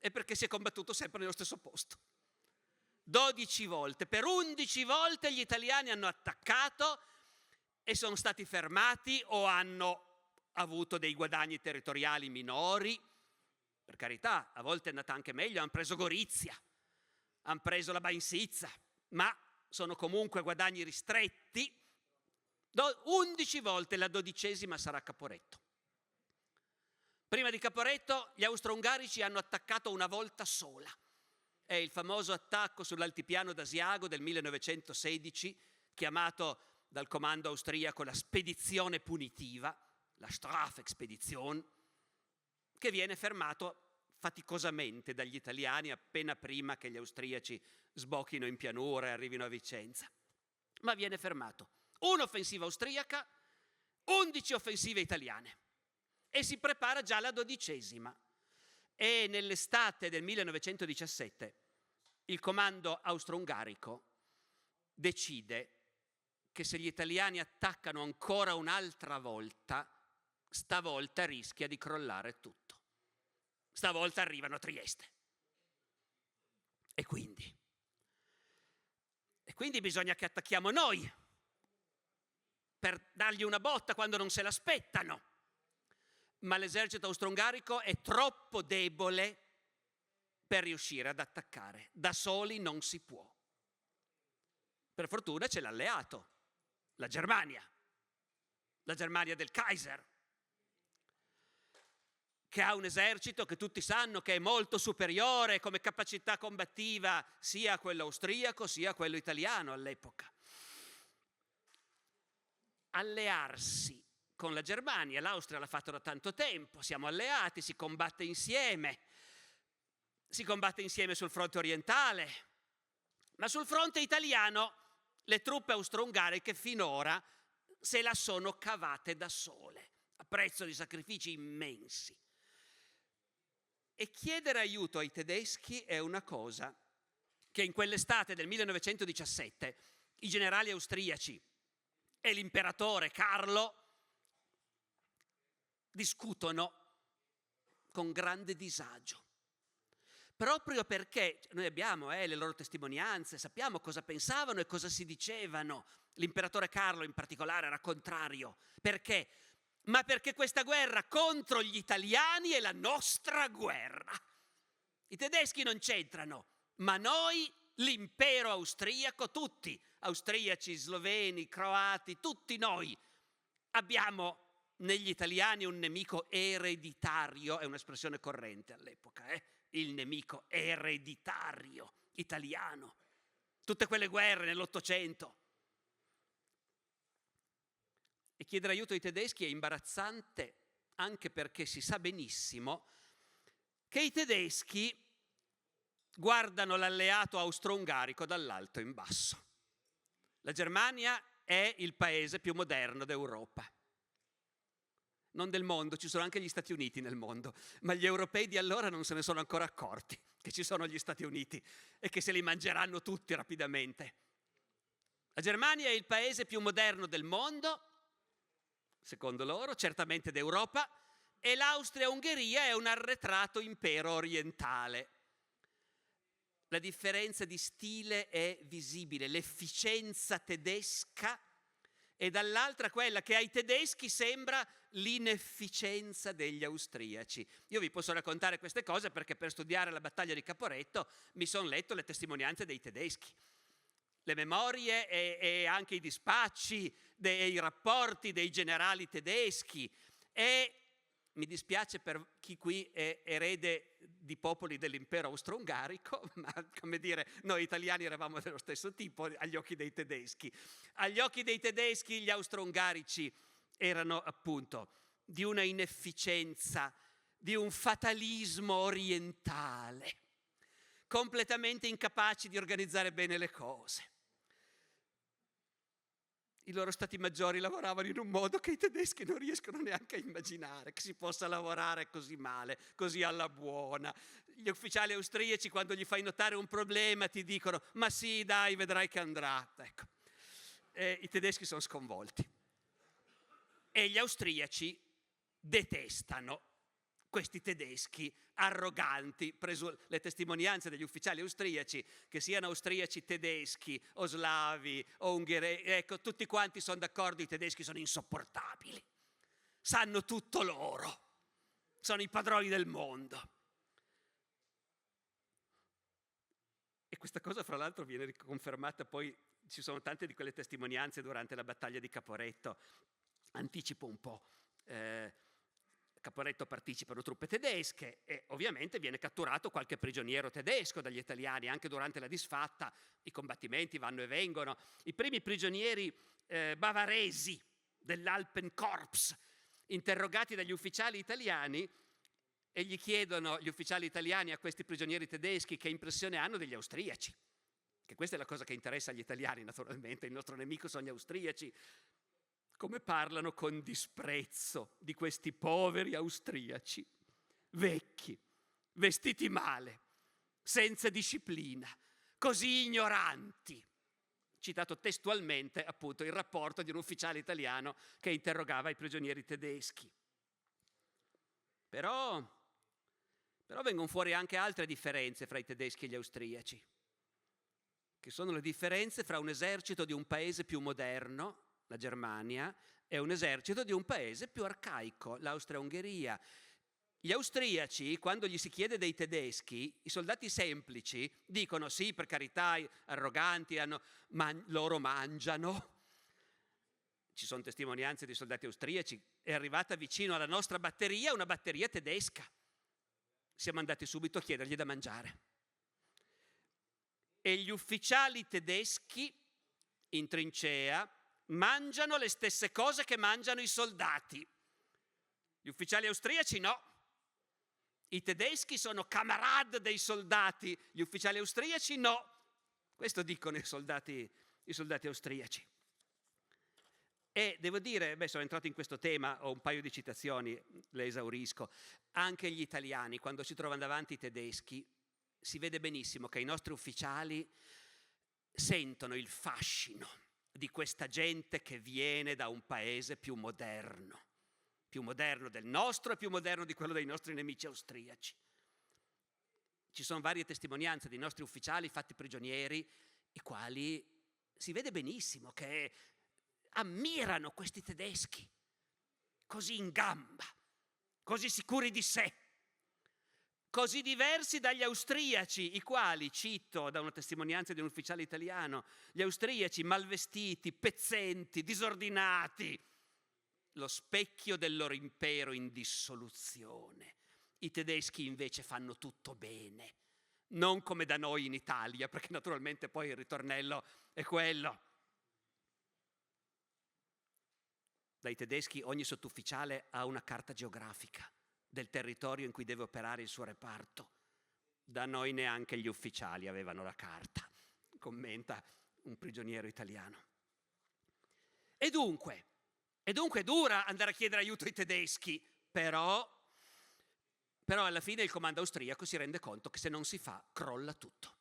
è perché si è combattuto sempre nello stesso posto. 12 volte, per 11 volte gli italiani hanno attaccato e sono stati fermati o hanno avuto dei guadagni territoriali minori. Per carità, a volte è andata anche meglio, hanno preso Gorizia, hanno preso la Bainsizza, ma sono comunque guadagni ristretti. 11 volte, la 12ª sarà Caporetto. Prima di Caporetto gli austro-ungarici hanno attaccato una volta sola. È il famoso attacco sull'altipiano d'Asiago del 1916, chiamato dal comando austriaco la spedizione punitiva, la Strafexpedition, che viene fermato faticosamente dagli italiani appena prima che gli austriaci sbocchino in pianura e arrivino a Vicenza. Ma viene fermato. Un'offensiva austriaca, 11 offensive italiane. E si prepara già la 12ª. E nell'estate del 1917 il comando austro-ungarico decide che se gli italiani attaccano ancora un'altra volta, stavolta rischia di crollare tutto. Stavolta arrivano a Trieste. E quindi bisogna che attacchiamo noi per dargli una botta quando non se l'aspettano. Ma l'esercito austro-ungarico è troppo debole per riuscire ad attaccare. Da soli non si può. Per fortuna c'è l'alleato, la Germania del Kaiser, che ha un esercito che tutti sanno che è molto superiore come capacità combattiva sia a quello austriaco sia a quello italiano all'epoca. Allearsi con la Germania, l'Austria l'ha fatto da tanto tempo, siamo alleati, si combatte insieme sul fronte orientale, ma sul fronte italiano le truppe austro-ungariche finora se la sono cavate da sole, a prezzo di sacrifici immensi. E chiedere aiuto ai tedeschi è una cosa che in quell'estate del 1917 i generali austriaci e l'imperatore Carlo discutono con grande disagio, proprio perché noi abbiamo le loro testimonianze, sappiamo cosa pensavano e cosa si dicevano. L'imperatore Carlo in particolare era contrario. Perché? Ma perché questa guerra contro gli italiani è la nostra guerra. I tedeschi non c'entrano, ma noi, l'impero austriaco, tutti, austriaci, sloveni, croati, tutti noi, abbiamo negli italiani un nemico ereditario, è un'espressione corrente all'epoca, il nemico ereditario italiano. Tutte quelle guerre nell'Ottocento. E chiedere aiuto ai tedeschi è imbarazzante anche perché si sa benissimo che i tedeschi guardano l'alleato austro-ungarico dall'alto in basso. La Germania è il paese più moderno d'Europa. Non del mondo, ci sono anche gli Stati Uniti nel mondo, ma gli europei di allora non se ne sono ancora accorti che ci sono gli Stati Uniti e che se li mangeranno tutti rapidamente. La Germania è il paese più moderno del mondo, secondo loro, certamente d'Europa, e l'Austria-Ungheria è un arretrato impero orientale. La differenza di stile è visibile, l'efficienza tedesca e dall'altra quella che ai tedeschi sembra l'inefficienza degli austriaci. Io vi posso raccontare queste cose perché per studiare la battaglia di Caporetto mi sono letto le testimonianze dei tedeschi, le memorie e anche i dispacci, i rapporti dei generali tedeschi, e mi dispiace per chi qui è erede di popoli dell'impero austro-ungarico, ma come dire, noi italiani eravamo dello stesso tipo agli occhi dei tedeschi. Agli occhi dei tedeschi gli austro-ungarici erano appunto di una inefficienza, di un fatalismo orientale, completamente incapaci di organizzare bene le cose. I loro stati maggiori lavoravano in un modo che i tedeschi non riescono neanche a immaginare, che si possa lavorare così male, così alla buona. Gli ufficiali austriaci, quando gli fai notare un problema, ti dicono ma sì, dai, vedrai che andrà. Ecco. I tedeschi sono sconvolti. E gli austriaci detestano questi tedeschi arroganti. Le testimonianze degli ufficiali austriaci, che siano austriaci tedeschi o slavi o ungheresi, ecco, tutti quanti sono d'accordo, i tedeschi sono insopportabili, sanno tutto loro, sono i padroni del mondo. E questa cosa fra l'altro viene riconfermata poi, ci sono tante di quelle testimonianze durante la battaglia di Caporetto. Anticipo un po'. Caporetto partecipano truppe tedesche e ovviamente viene catturato qualche prigioniero tedesco dagli italiani, anche durante la disfatta i combattimenti vanno e vengono. I primi prigionieri bavaresi dell'Alpenkorps, interrogati dagli ufficiali italiani, e gli chiedono gli ufficiali italiani a questi prigionieri tedeschi che impressione hanno degli austriaci, che questa è la cosa che interessa agli italiani naturalmente, il nostro nemico sono gli austriaci. Come parlano con disprezzo di questi poveri austriaci, vecchi, vestiti male, senza disciplina, così ignoranti. Citato testualmente appunto il rapporto di un ufficiale italiano che interrogava i prigionieri tedeschi. Però vengono fuori anche altre differenze fra i tedeschi e gli austriaci, che sono le differenze fra un esercito di un paese più moderno, la Germania, è un esercito di un paese più arcaico, l'Austria-Ungheria. Gli austriaci, quando gli si chiede dei tedeschi, i soldati semplici dicono sì, per carità, arroganti, loro mangiano. Ci sono testimonianze di soldati austriaci, è arrivata vicino alla nostra batteria una batteria tedesca. Siamo andati subito a chiedergli da mangiare. E gli ufficiali tedeschi in trincea mangiano le stesse cose che mangiano i soldati. Gli ufficiali austriaci no. I tedeschi sono camarade dei soldati, gli ufficiali austriaci no. Questo dicono i soldati austriaci. E devo dire, sono entrato in questo tema, ho un paio di citazioni, le esaurisco. Anche gli italiani, quando si trovano davanti i tedeschi, si vede benissimo che i nostri ufficiali sentono il fascino di questa gente che viene da un paese più moderno del nostro e più moderno di quello dei nostri nemici austriaci. Ci sono varie testimonianze di nostri ufficiali fatti prigionieri, i quali si vede benissimo che ammirano questi tedeschi, così in gamba, così sicuri di sé, così diversi dagli austriaci, i quali, cito da una testimonianza di un ufficiale italiano, gli austriaci malvestiti, pezzenti, disordinati, lo specchio del loro impero in dissoluzione. I tedeschi invece fanno tutto bene, non come da noi in Italia, perché naturalmente poi il ritornello è quello. Dai tedeschi ogni sottufficiale ha una carta geografica del territorio in cui deve operare il suo reparto. Da noi neanche gli ufficiali avevano la carta, commenta un prigioniero italiano. E dunque è dura andare a chiedere aiuto ai tedeschi, però alla fine il comando austriaco si rende conto che se non si fa crolla tutto.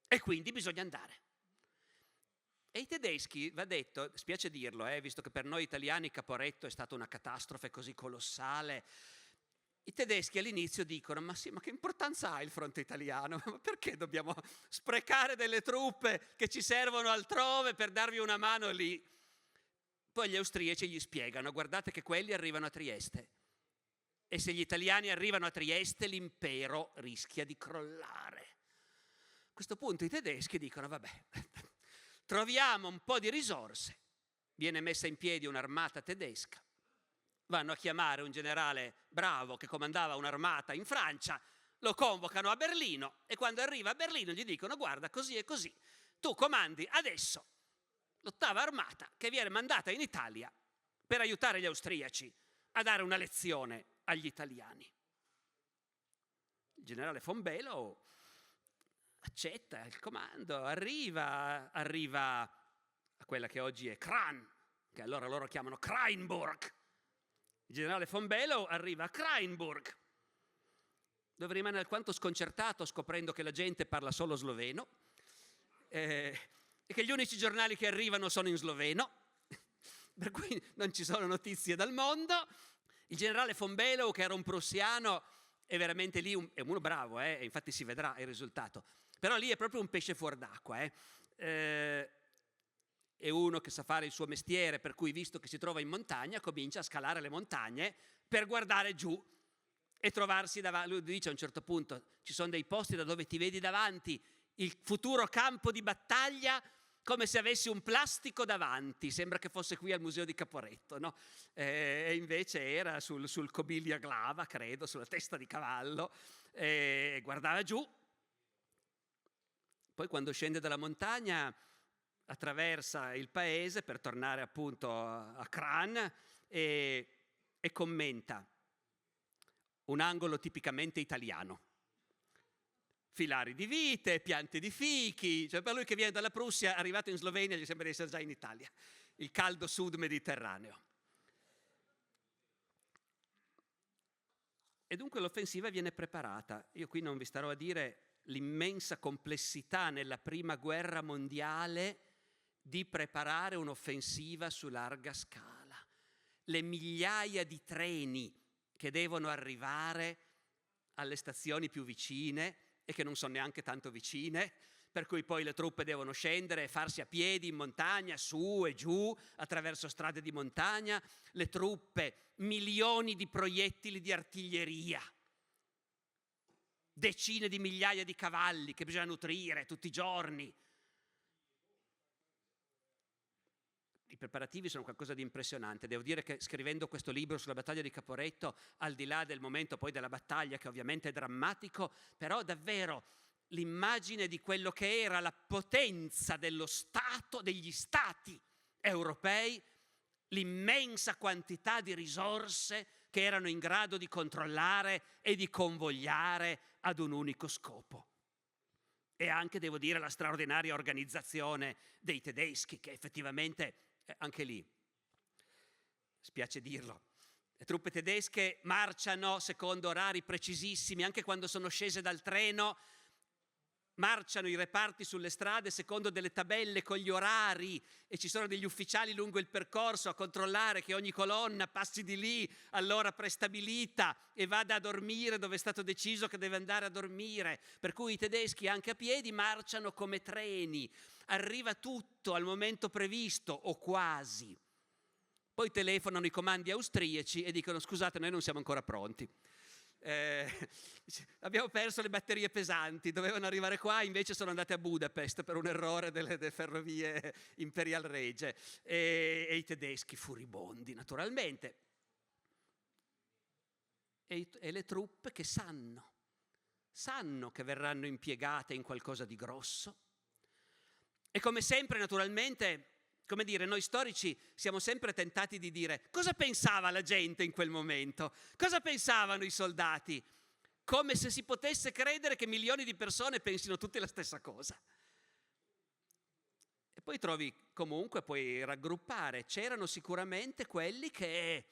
E quindi bisogna andare. E i tedeschi, va detto, spiace dirlo, visto che per noi italiani Caporetto è stata una catastrofe così colossale, i tedeschi all'inizio dicono: ma sì, ma che importanza ha il fronte italiano? Ma perché dobbiamo sprecare delle truppe che ci servono altrove per darvi una mano lì? Poi gli austriaci gli spiegano: guardate che quelli arrivano a Trieste e se gli italiani arrivano a Trieste l'impero rischia di crollare. A questo punto i tedeschi dicono: vabbè, troviamo un po' di risorse, viene messa in piedi un'armata tedesca, vanno a chiamare un generale bravo che comandava un'armata in Francia, lo convocano a Berlino e quando arriva a Berlino gli dicono: guarda, così e così, tu comandi adesso l'8ª armata che viene mandata in Italia per aiutare gli austriaci a dare una lezione agli italiani. Il generale von Below accetta il comando, arriva a quella che oggi è Kran, che allora loro chiamano Kreinburg. Il generale von Below arriva a Kreinburg, dove rimane alquanto sconcertato scoprendo che la gente parla solo sloveno e che gli unici giornali che arrivano sono in sloveno, per cui non ci sono notizie dal mondo. Il generale von Below, che era un prussiano, è veramente lì, è uno bravo, e infatti si vedrà il risultato. Però lì è proprio un pesce fuor d'acqua. È uno che sa fare il suo mestiere, per cui visto che si trova in montagna, comincia a scalare le montagne per guardare giù e trovarsi davanti. Lui dice a un certo punto: ci sono dei posti da dove ti vedi davanti il futuro campo di battaglia come se avessi un plastico davanti, sembra che fosse qui al museo di Caporetto, no? E invece era sul Cobilia Glava, credo, sulla testa di cavallo, e guardava giù. Poi quando scende dalla montagna attraversa il paese per tornare appunto a Kran e commenta: un angolo tipicamente italiano. Filari di vite, piante di fichi, cioè per lui che viene dalla Prussia, arrivato in Slovenia, gli sembra di essere già in Italia, il caldo sud mediterraneo. E dunque l'offensiva viene preparata. Io qui non vi starò a dire l'immensa complessità nella prima guerra mondiale di preparare un'offensiva su larga scala. Le migliaia di treni che devono arrivare alle stazioni più vicine e che non sono neanche tanto vicine, per cui poi le truppe devono scendere e farsi a piedi in montagna, su e giù, attraverso strade di montagna, le truppe, milioni di proiettili di artiglieria, decine di migliaia di cavalli che bisogna nutrire tutti i giorni. I preparativi sono qualcosa di impressionante. Devo dire che scrivendo questo libro sulla battaglia di Caporetto, al di là del momento poi della battaglia, che ovviamente è drammatico, però davvero l'immagine di quello che era la potenza dello Stato, degli Stati europei, l'immensa quantità di risorse che erano in grado di controllare e di convogliare ad un unico scopo. E anche, devo dire, la straordinaria organizzazione dei tedeschi, che effettivamente anche lì, spiace dirlo, le truppe tedesche marciano secondo orari precisissimi, anche quando sono scese dal treno, marciano i reparti sulle strade secondo delle tabelle con gli orari e ci sono degli ufficiali lungo il percorso a controllare che ogni colonna passi di lì all'ora prestabilita e vada a dormire dove è stato deciso che deve andare a dormire. Per cui i tedeschi anche a piedi marciano come treni, arriva tutto al momento previsto o quasi. Poi telefonano i comandi austriaci e dicono: scusate, noi non siamo ancora pronti. Abbiamo perso le batterie pesanti, dovevano arrivare qua, invece sono andate a Budapest per un errore delle ferrovie Imperial Regie, e i tedeschi furibondi naturalmente, e le truppe che sanno che verranno impiegate in qualcosa di grosso, e come sempre naturalmente, come dire, noi storici siamo sempre tentati di dire: cosa pensava la gente in quel momento? Cosa pensavano i soldati? Come se si potesse credere che milioni di persone pensino tutte la stessa cosa. E poi trovi comunque, puoi raggruppare, c'erano sicuramente quelli che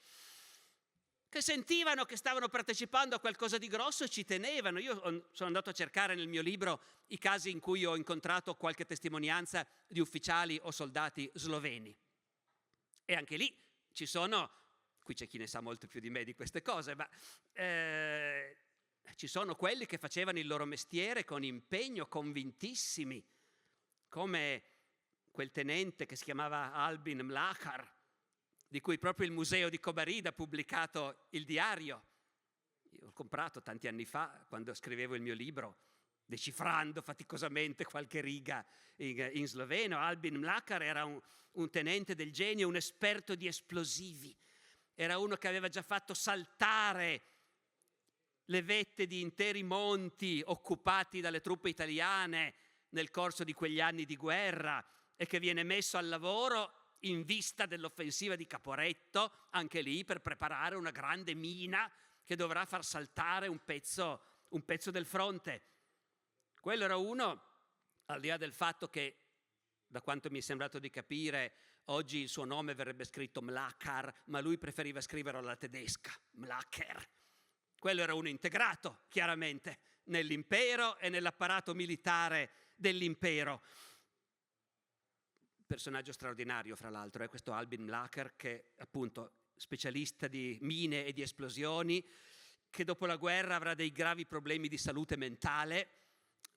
che sentivano che stavano partecipando a qualcosa di grosso e ci tenevano. Io sono andato a cercare nel mio libro i casi in cui ho incontrato qualche testimonianza di ufficiali o soldati sloveni. E anche lì ci sono, qui c'è chi ne sa molto più di me di queste cose, ma ci sono quelli che facevano il loro mestiere con impegno, convintissimi, come quel tenente che si chiamava Albin Mlakar, di cui proprio il museo di Kobarid ha pubblicato il diario. Io l'ho comprato tanti anni fa, quando scrivevo il mio libro, decifrando faticosamente qualche riga in sloveno. Albin Mlakar era un tenente del genio, un esperto di esplosivi. Era uno che aveva già fatto saltare le vette di interi monti occupati dalle truppe italiane nel corso di quegli anni di guerra e che viene messo al lavoro in vista dell'offensiva di Caporetto, anche lì per preparare una grande mina che dovrà far saltare un pezzo del fronte. Quello era uno, al di là del fatto che, da quanto mi è sembrato di capire, oggi il suo nome verrebbe scritto Mlakar, ma lui preferiva scriverlo alla tedesca, Mlaker. Quello era uno integrato, chiaramente, nell'impero e nell'apparato militare dell'impero. Personaggio straordinario, fra l'altro, è questo Albin Mlakar, che appunto specialista di mine e di esplosioni, che dopo la guerra avrà dei gravi problemi di salute mentale,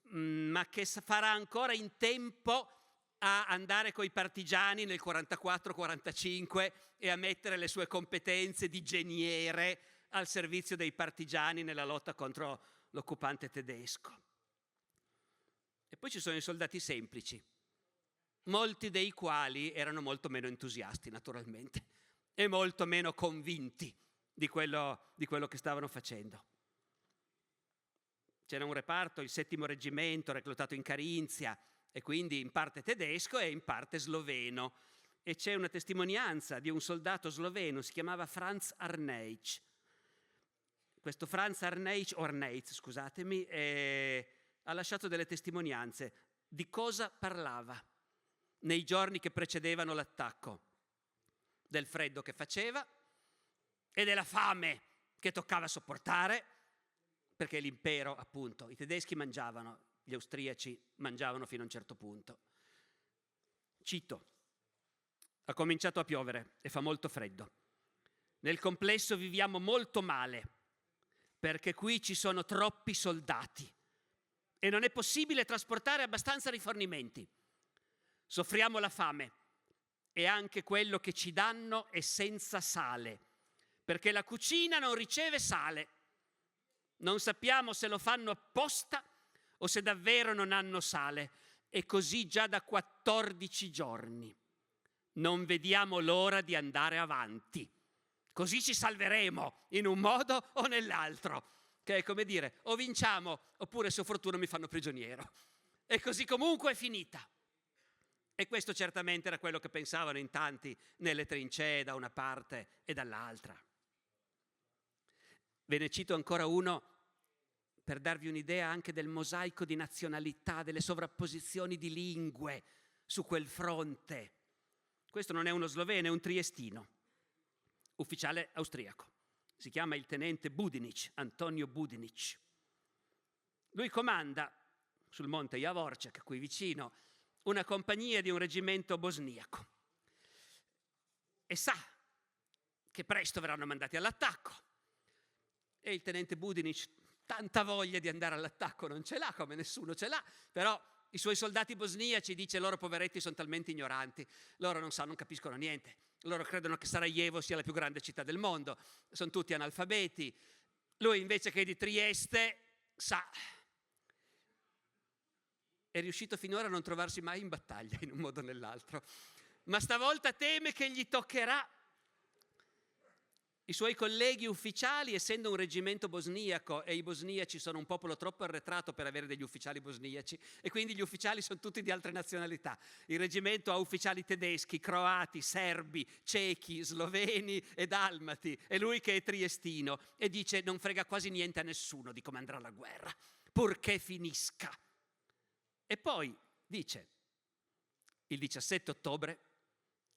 ma che farà ancora in tempo a andare coi partigiani nel 44-45 e a mettere le sue competenze di geniere al servizio dei partigiani nella lotta contro l'occupante tedesco. E poi ci sono i soldati semplici, molti dei quali erano molto meno entusiasti, naturalmente, e molto meno convinti di quello che stavano facendo. C'era un reparto, il 7° reggimento, reclutato in Carinzia, e quindi in parte tedesco e in parte sloveno. E c'è una testimonianza di un soldato sloveno, si chiamava Franz Arneich. Questo Franz Arneich, scusatemi, ha lasciato delle testimonianze. Di cosa parlava nei giorni che precedevano l'attacco? Del freddo che faceva e della fame che toccava sopportare, perché l'impero, appunto, i tedeschi mangiavano, gli austriaci mangiavano fino a un certo punto. Cito: ha cominciato a piovere e fa molto freddo. Nel complesso viviamo molto male, perché qui ci sono troppi soldati e non è possibile trasportare abbastanza rifornimenti. Soffriamo la fame e anche quello che ci danno è senza sale, perché la cucina non riceve sale. Non sappiamo se lo fanno apposta o se davvero non hanno sale, e così già da 14 giorni. Non vediamo l'ora di andare avanti. Così ci salveremo in un modo o nell'altro. Che è come dire, o vinciamo oppure se ho fortuna mi fanno prigioniero. E così comunque è finita. E questo certamente era quello che pensavano in tanti nelle trincee da una parte e dall'altra. Ve ne cito ancora uno per darvi un'idea anche del mosaico di nazionalità, delle sovrapposizioni di lingue su quel fronte. Questo non è uno sloveno, è un triestino, ufficiale austriaco. Si chiama il tenente Budinic, Antonio Budinic. Lui comanda sul monte Javorček, qui vicino, una compagnia di un reggimento bosniaco e sa che presto verranno mandati all'attacco. E il tenente Budinic tanta voglia di andare all'attacco non ce l'ha, come nessuno ce l'ha, però i suoi soldati bosniaci, dice, loro poveretti sono talmente ignoranti, loro non capiscono niente, loro credono che Sarajevo sia la più grande città del mondo, sono tutti analfabeti. Lui invece che di Trieste sa, è riuscito finora a non trovarsi mai in battaglia in un modo o nell'altro, ma stavolta teme che gli toccherà. I suoi colleghi ufficiali, essendo un reggimento bosniaco, e i bosniaci sono un popolo troppo arretrato per avere degli ufficiali bosniaci, e quindi gli ufficiali sono tutti di altre nazionalità. Il reggimento ha ufficiali tedeschi, croati, serbi, cechi, sloveni e dalmati, e lui che è triestino, e dice non frega quasi niente a nessuno di come andrà la guerra, purché finisca. E poi dice, il 17 ottobre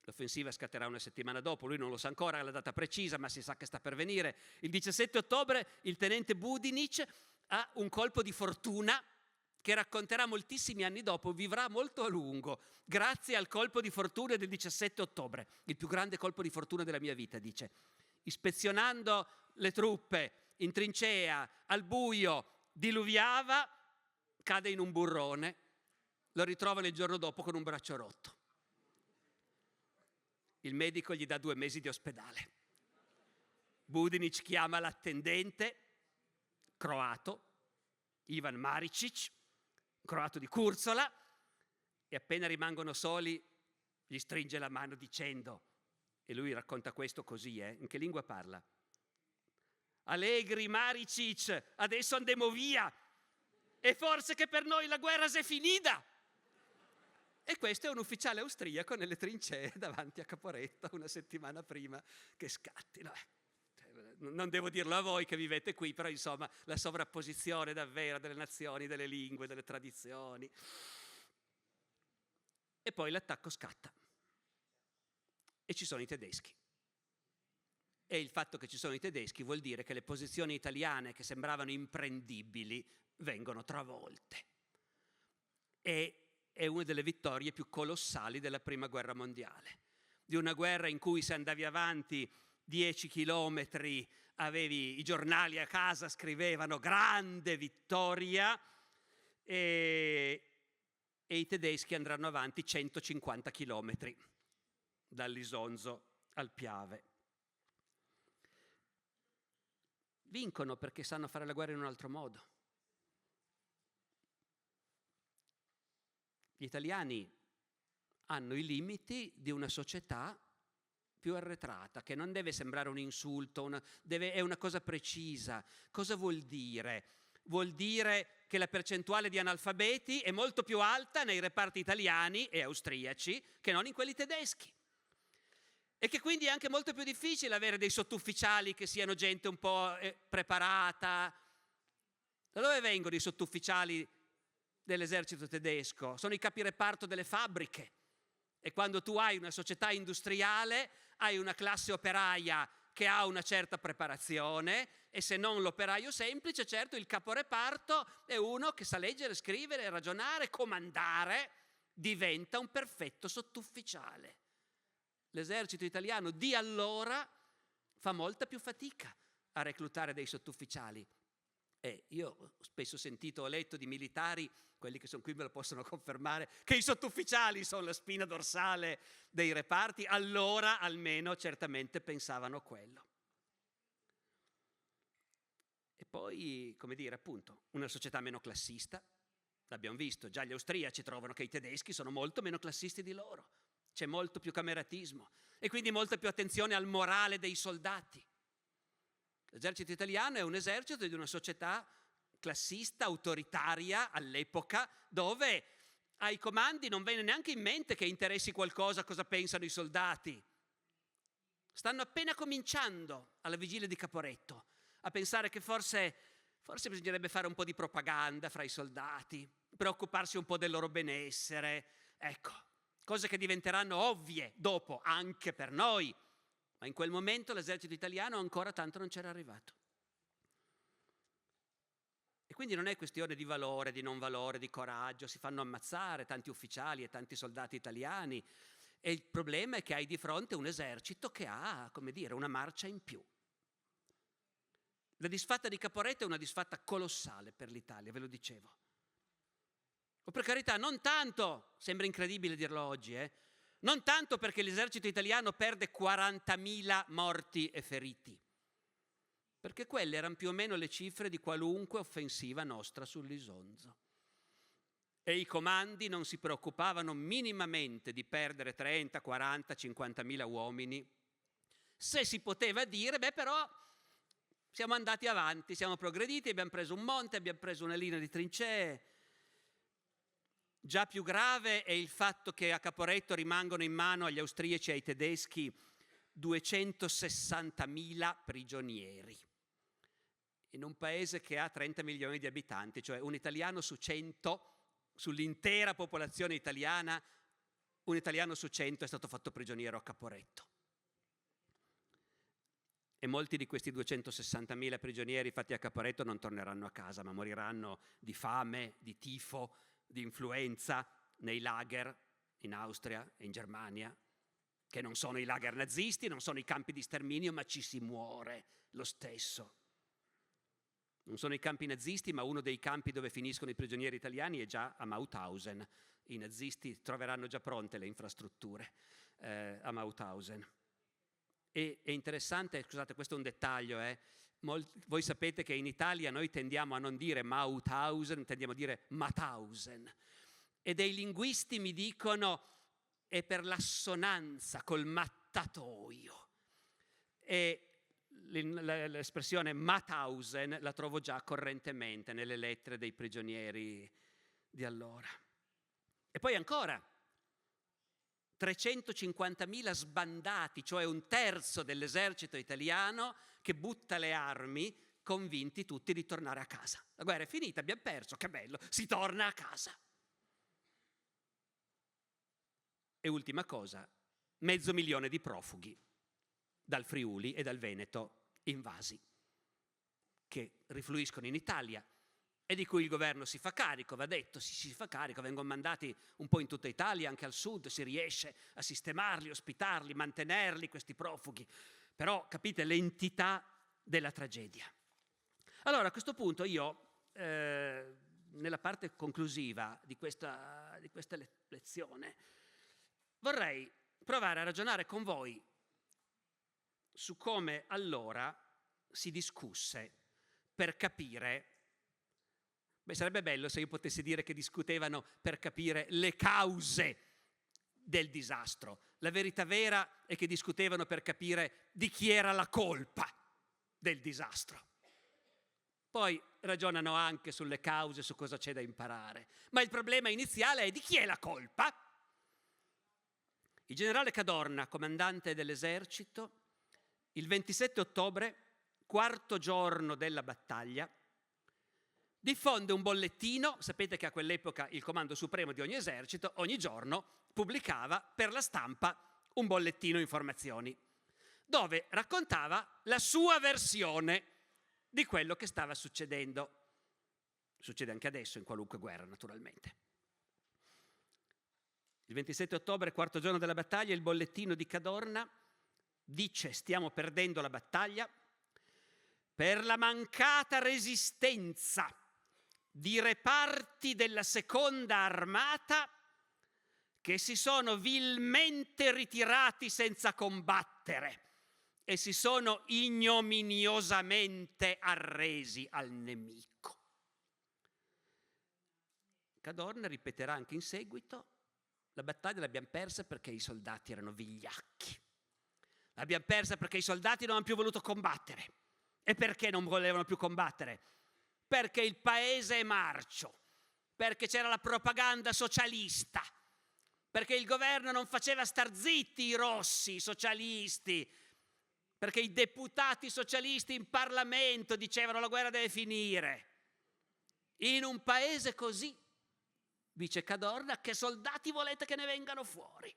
L'offensiva scatterà una settimana dopo, lui non lo sa ancora la data precisa, ma si sa che sta per venire. Il 17 ottobre il tenente Budinic ha un colpo di fortuna che racconterà moltissimi anni dopo, vivrà molto a lungo, grazie al colpo di fortuna del 17 ottobre, il più grande colpo di fortuna della mia vita, dice. Ispezionando le truppe in trincea, al buio, diluviava, cade in un burrone, lo ritrovano il giorno dopo con un braccio rotto. Il medico gli dà 2 mesi di ospedale. Budinic chiama l'attendente, croato, Ivan Maricic, croato di Curzola, e appena rimangono soli gli stringe la mano dicendo, e lui racconta questo così, in che lingua parla? Allegri, Maricic, adesso andiamo via, e forse che per noi la guerra s'è finita. E questo è un ufficiale austriaco nelle trincee davanti a Caporetto una settimana prima che scattino. Non devo dirlo a voi che vivete qui, però insomma la sovrapposizione davvero delle nazioni, delle lingue, delle tradizioni. E poi l'attacco scatta. E ci sono i tedeschi. E il fatto che ci sono i tedeschi vuol dire che le posizioni italiane che sembravano imprendibili vengono travolte. E è una delle vittorie più colossali della Prima Guerra Mondiale. Di una guerra in cui se andavi avanti 10 chilometri avevi i giornali a casa, scrivevano grande vittoria, e i tedeschi andranno avanti 150 chilometri dall'Isonzo al Piave. Vincono perché sanno fare la guerra in un altro modo. Gli italiani hanno i limiti di una società più arretrata, che non deve sembrare un insulto, è una cosa precisa. Cosa vuol dire? Vuol dire che la percentuale di analfabeti è molto più alta nei reparti italiani e austriaci che non in quelli tedeschi. E che quindi è anche molto più difficile avere dei sottufficiali che siano gente un po' preparata. Da dove vengono i sottufficiali dell'esercito tedesco? Sono i capireparto delle fabbriche. E quando tu hai una società industriale, hai una classe operaia che ha una certa preparazione, e se non l'operaio semplice, certo il caporeparto è uno che sa leggere, scrivere, ragionare, comandare, diventa un perfetto sottufficiale. L'esercito italiano di allora fa molta più fatica a reclutare dei sottufficiali. E io ho spesso sentito o letto di militari, quelli che sono qui me lo possono confermare, che i sottufficiali sono la spina dorsale dei reparti. Allora almeno certamente pensavano quello. E poi, come dire, appunto, una società meno classista. L'abbiamo visto, già gli austriaci trovano che i tedeschi sono molto meno classisti di loro. C'è molto più cameratismo e quindi molta più attenzione al morale dei soldati. L'esercito italiano è un esercito di una società classista, autoritaria all'epoca, dove ai comandi non viene neanche in mente che interessi qualcosa cosa pensano i soldati. Stanno appena cominciando, alla vigilia di Caporetto, a pensare che forse bisognerebbe fare un po' di propaganda fra i soldati, preoccuparsi un po' del loro benessere, ecco, cose che diventeranno ovvie dopo anche per noi. Ma in quel momento l'esercito italiano ancora tanto non c'era arrivato. E quindi non è questione di valore, di non valore, di coraggio, si fanno ammazzare tanti ufficiali e tanti soldati italiani, e il problema è che hai di fronte un esercito che ha, come dire, una marcia in più. La disfatta di Caporetto è una disfatta colossale per l'Italia, ve lo dicevo. O per carità, non tanto, sembra incredibile dirlo oggi, non tanto perché l'esercito italiano perde 40.000 morti e feriti, perché quelle erano più o meno le cifre di qualunque offensiva nostra sull'Isonzo. E i comandi non si preoccupavano minimamente di perdere 30, 40, 50.000 uomini. Se si poteva dire, però siamo andati avanti, siamo progrediti, abbiamo preso un monte, abbiamo preso una linea di trincee. Già più grave è il fatto che a Caporetto rimangono in mano agli austriaci e ai tedeschi 260.000 prigionieri. In un paese che ha 30 milioni di abitanti, cioè un italiano su 100, sull'intera popolazione italiana, un italiano su 100 è stato fatto prigioniero a Caporetto. E molti di questi 260.000 prigionieri fatti a Caporetto non torneranno a casa, ma moriranno di fame, di tifo, di influenza nei lager in Austria e in Germania, che non sono i lager nazisti, non sono i campi di sterminio, ma ci si muore lo stesso. Non sono i campi nazisti, ma uno dei campi dove finiscono i prigionieri italiani è già a Mauthausen. I nazisti troveranno già pronte le infrastrutture a Mauthausen. E è interessante, scusate, questo è un dettaglio, voi sapete che in Italia noi tendiamo a non dire Mauthausen, tendiamo a dire Mathausen. E dei linguisti mi dicono è per l'assonanza col mattatoio. E l'espressione Mathausen la trovo già correntemente nelle lettere dei prigionieri di allora. E poi ancora 350.000 sbandati, cioè un terzo dell'esercito italiano che butta le armi, convinti tutti di tornare a casa. La guerra è finita, abbiamo perso, che bello, si torna a casa. E ultima cosa, 500.000 di profughi dal Friuli e dal Veneto invasi, che rifluiscono in Italia e di cui il governo si fa carico, va detto, si fa carico, vengono mandati un po' in tutta Italia, anche al sud, si riesce a sistemarli, ospitarli, mantenerli, questi profughi. Però capite l'entità della tragedia. Allora a questo punto io, nella parte conclusiva di questa lezione, vorrei provare a ragionare con voi su come allora si discusse per capire. Sarebbe bello se io potessi dire che discutevano per capire le cause del disastro. La verità vera è che discutevano per capire di chi era la colpa del disastro. Poi ragionano anche sulle cause, su cosa c'è da imparare. Ma il problema iniziale è di chi è la colpa? Il generale Cadorna, comandante dell'esercito, il 27 ottobre, quarto giorno della battaglia, diffonde un bollettino. Sapete che a quell'epoca il comando supremo di ogni esercito ogni giorno pubblicava per la stampa un bollettino informazioni dove raccontava la sua versione di quello che stava succedendo. Succede anche adesso in qualunque guerra, naturalmente. Il 27 ottobre, quarto giorno della battaglia, il bollettino di Cadorna dice: stiamo perdendo la battaglia per la mancata resistenza di reparti della seconda armata che si sono vilmente ritirati senza combattere e si sono ignominiosamente arresi al nemico. Cadorna ripeterà anche in seguito: la battaglia l'abbiamo persa perché i soldati erano vigliacchi. L'abbiamo persa perché i soldati non hanno più voluto combattere. E perché non volevano più combattere? Perché il paese è marcio, perché c'era la propaganda socialista, perché il governo non faceva star zitti i rossi, i socialisti, perché i deputati socialisti in Parlamento dicevano la guerra deve finire. In un paese così, dice Cadorna, che soldati volete che ne vengano fuori?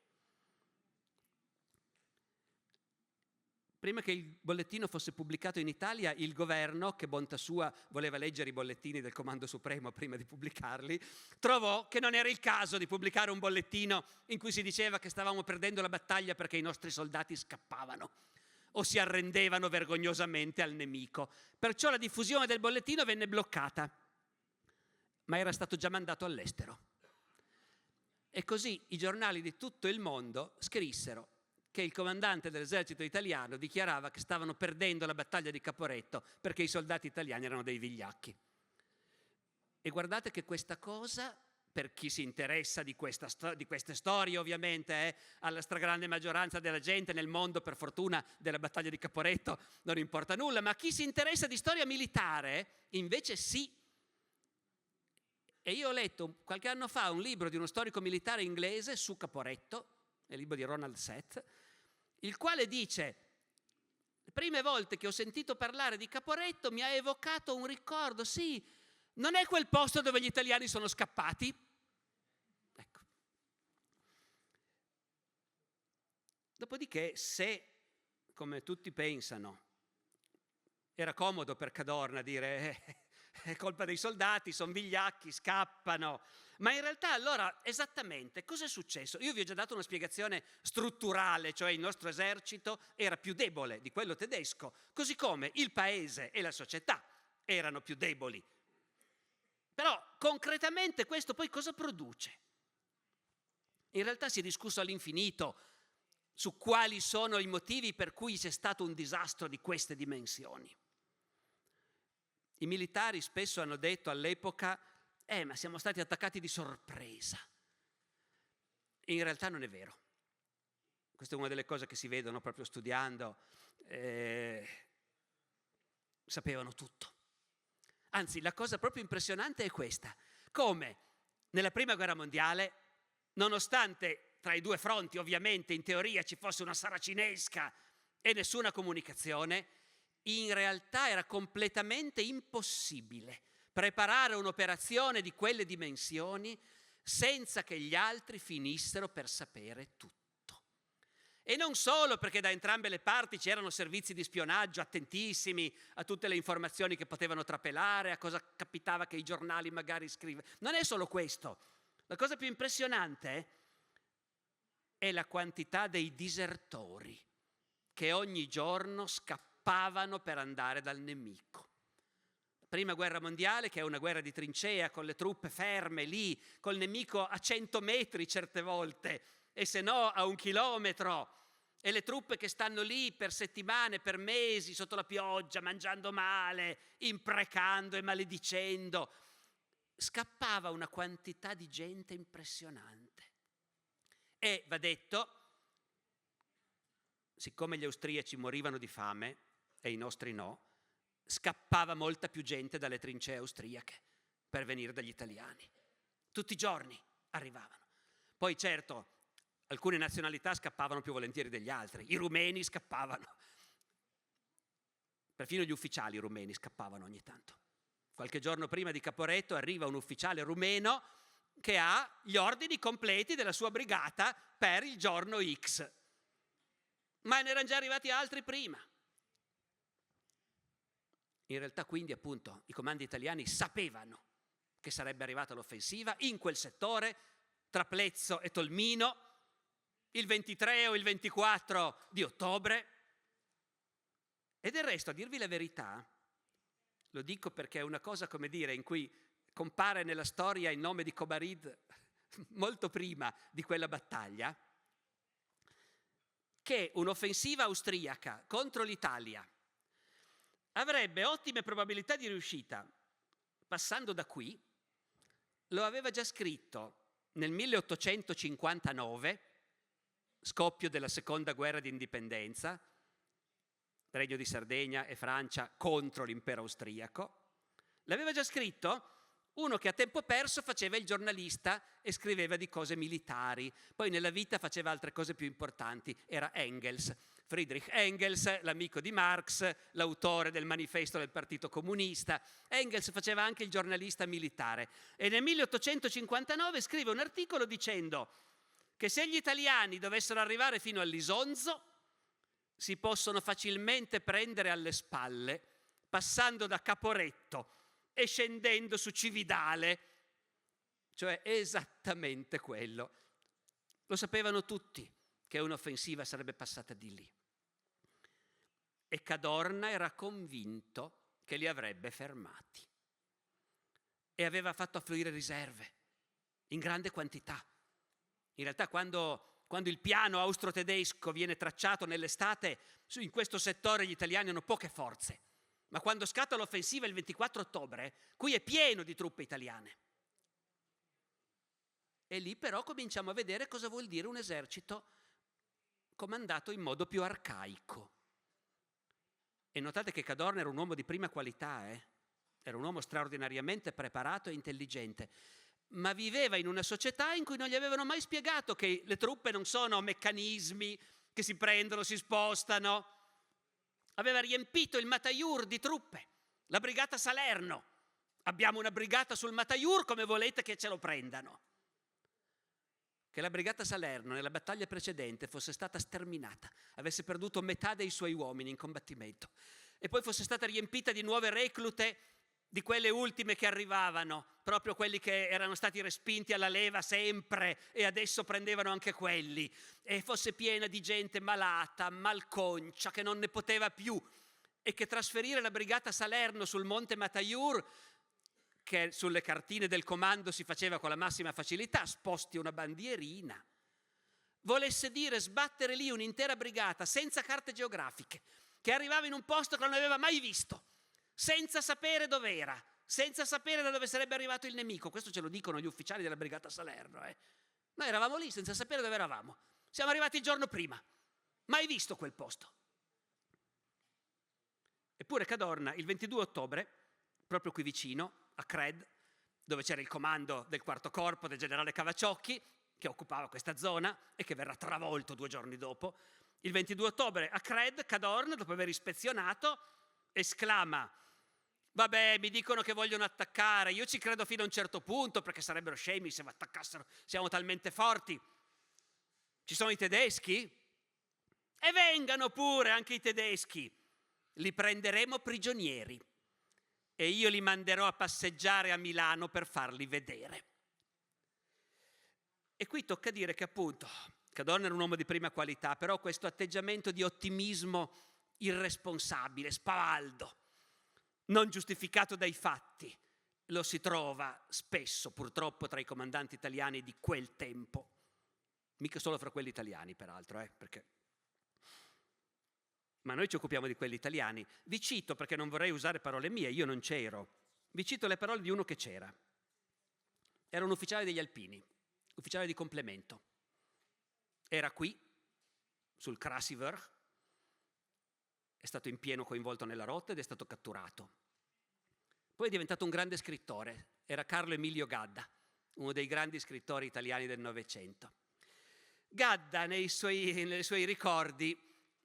Prima che il bollettino fosse pubblicato in Italia, il governo, che bontà sua voleva leggere i bollettini del Comando Supremo prima di pubblicarli, trovò che non era il caso di pubblicare un bollettino in cui si diceva che stavamo perdendo la battaglia perché i nostri soldati scappavano o si arrendevano vergognosamente al nemico. Perciò la diffusione del bollettino venne bloccata, ma era stato già mandato all'estero. E così i giornali di tutto il mondo scrissero che il comandante dell'esercito italiano dichiarava che stavano perdendo la battaglia di Caporetto perché i soldati italiani erano dei vigliacchi. E guardate che questa cosa, per chi si interessa di queste storie ovviamente, alla stragrande maggioranza della gente nel mondo, per fortuna, della battaglia di Caporetto non importa nulla, ma chi si interessa di storia militare invece sì. E io ho letto qualche anno fa un libro di uno storico militare inglese su Caporetto, il libro di Ronald Seth, il quale dice: le prime volte che ho sentito parlare di Caporetto mi ha evocato un ricordo, sì, non è quel posto dove gli italiani sono scappati? Ecco. Dopodiché, se, come tutti pensano, era comodo per Cadorna dire è colpa dei soldati, sono vigliacchi, scappano, ma in realtà allora esattamente cosa è successo? Io vi ho già dato una spiegazione strutturale, cioè il nostro esercito era più debole di quello tedesco, così come il paese e la società erano più deboli. Però concretamente questo poi cosa produce? In realtà si è discusso all'infinito su quali sono i motivi per cui c'è stato un disastro di queste dimensioni. I militari spesso hanno detto all'epoca ma siamo stati attaccati di sorpresa. In realtà non è vero. Questa è una delle cose che si vedono proprio studiando. Sapevano tutto. Anzi, la cosa proprio impressionante è questa. Come nella Prima Guerra Mondiale, nonostante tra i due fronti ovviamente in teoria ci fosse una saracinesca e nessuna comunicazione, in realtà era completamente impossibile preparare un'operazione di quelle dimensioni senza che gli altri finissero per sapere tutto. E non solo perché da entrambe le parti c'erano servizi di spionaggio attentissimi a tutte le informazioni che potevano trapelare, a cosa capitava che i giornali magari scrivevano. Non è solo questo. La cosa più impressionante è la quantità dei disertori che ogni giorno scappavano per andare dal nemico. Prima guerra mondiale, che è una guerra di trincea, con le truppe ferme lì, col nemico a 100 metri certe volte, e se no a 1 chilometro, e le truppe che stanno lì per settimane, per mesi, sotto la pioggia, mangiando male, imprecando e maledicendo. Scappava una quantità di gente impressionante. E va detto, siccome gli austriaci morivano di fame, e i nostri no, scappava molta più gente dalle trincee austriache per venire dagli italiani. Tutti i giorni arrivavano. Poi certo, alcune nazionalità scappavano più volentieri degli altri. I rumeni scappavano. Perfino gli ufficiali rumeni scappavano ogni tanto. Qualche giorno prima di Caporetto arriva un ufficiale rumeno che ha gli ordini completi della sua brigata per il giorno X. Ma ne erano già arrivati altri prima. In realtà quindi appunto i comandi italiani sapevano che sarebbe arrivata l'offensiva in quel settore, tra Plezzo e Tolmino, il 23 o il 24 di ottobre. E del resto, a dirvi la verità, lo dico perché è una cosa, come dire, in cui compare nella storia il nome di Cobarid molto prima di quella battaglia, che un'offensiva austriaca contro l'Italia avrebbe ottime probabilità di riuscita passando da qui, lo aveva già scritto nel 1859, scoppio della seconda guerra di indipendenza, Regno di Sardegna e Francia contro l'impero austriaco. L'aveva già scritto uno che a tempo perso faceva il giornalista e scriveva di cose militari, poi nella vita faceva altre cose più importanti, era Engels. Friedrich Engels, l'amico di Marx, l'autore del manifesto del Partito Comunista. Engels faceva anche il giornalista militare e nel 1859 scrive un articolo dicendo che se gli italiani dovessero arrivare fino all'Isonzo si possono facilmente prendere alle spalle passando da Caporetto e scendendo su Cividale, cioè esattamente quello. Lo sapevano tutti che un'offensiva sarebbe passata di lì. E Cadorna era convinto che li avrebbe fermati. E aveva fatto affluire riserve in grande quantità. In realtà quando il piano austro-tedesco viene tracciato nell'estate, in questo settore gli italiani hanno poche forze. Ma quando scatta l'offensiva il 24 ottobre, qui è pieno di truppe italiane. E lì però cominciamo a vedere cosa vuol dire un esercito comandato in modo più arcaico. E notate che Cadorna era un uomo di prima qualità, era un uomo straordinariamente preparato e intelligente, ma viveva in una società in cui non gli avevano mai spiegato che le truppe non sono meccanismi che si prendono, si spostano. Aveva riempito il Mataiur di truppe, la brigata Salerno. Abbiamo una brigata sul Mataiur, come volete che ce lo prendano? che la brigata Salerno nella battaglia precedente fosse stata sterminata, avesse perduto metà dei suoi uomini in combattimento e poi fosse stata riempita di nuove reclute, di quelle ultime che arrivavano, proprio quelli che erano stati respinti alla leva sempre e adesso prendevano anche quelli, e fosse piena di gente malata, malconcia, che non ne poteva più, e che trasferire la brigata Salerno sul monte Mataiur, che sulle cartine del comando si faceva con la massima facilità, sposti una bandierina, volesse dire sbattere lì un'intera brigata senza carte geografiche, che arrivava in un posto che non aveva mai visto, senza sapere dov'era, senza sapere da dove sarebbe arrivato il nemico. Questo ce lo dicono gli ufficiali della brigata Salerno. Noi eravamo lì senza sapere dove eravamo. Siamo arrivati il giorno prima, mai visto quel posto. Eppure Cadorna, il 22 ottobre, proprio qui vicino, a Cred, dove c'era il comando del quarto corpo del generale Cavacciocchi, che occupava questa zona e che verrà travolto 2 giorni dopo, il 22 ottobre a Cred, Cadorna, dopo aver ispezionato, esclama: vabbè, mi dicono che vogliono attaccare, io ci credo fino a un certo punto, perché sarebbero scemi se attaccassero, siamo talmente forti. Ci sono i tedeschi? E vengano pure anche i tedeschi, li prenderemo prigionieri e io li manderò a passeggiare a Milano per farli vedere. E qui tocca dire che appunto Cadorna era un uomo di prima qualità, però questo atteggiamento di ottimismo irresponsabile, spavaldo, non giustificato dai fatti, lo si trova spesso purtroppo tra i comandanti italiani di quel tempo, mica solo fra quelli italiani peraltro, perché... ma noi ci occupiamo di quelli italiani. Vi cito, perché non vorrei usare parole mie, io non c'ero, vi cito le parole di uno che c'era. Era un ufficiale degli Alpini, ufficiale di complemento. Era qui, sul Krasiver, è stato in pieno coinvolto nella rotta ed è stato catturato. Poi è diventato un grande scrittore, era Carlo Emilio Gadda, uno dei grandi scrittori italiani del Novecento. Gadda, nei suoi ricordi,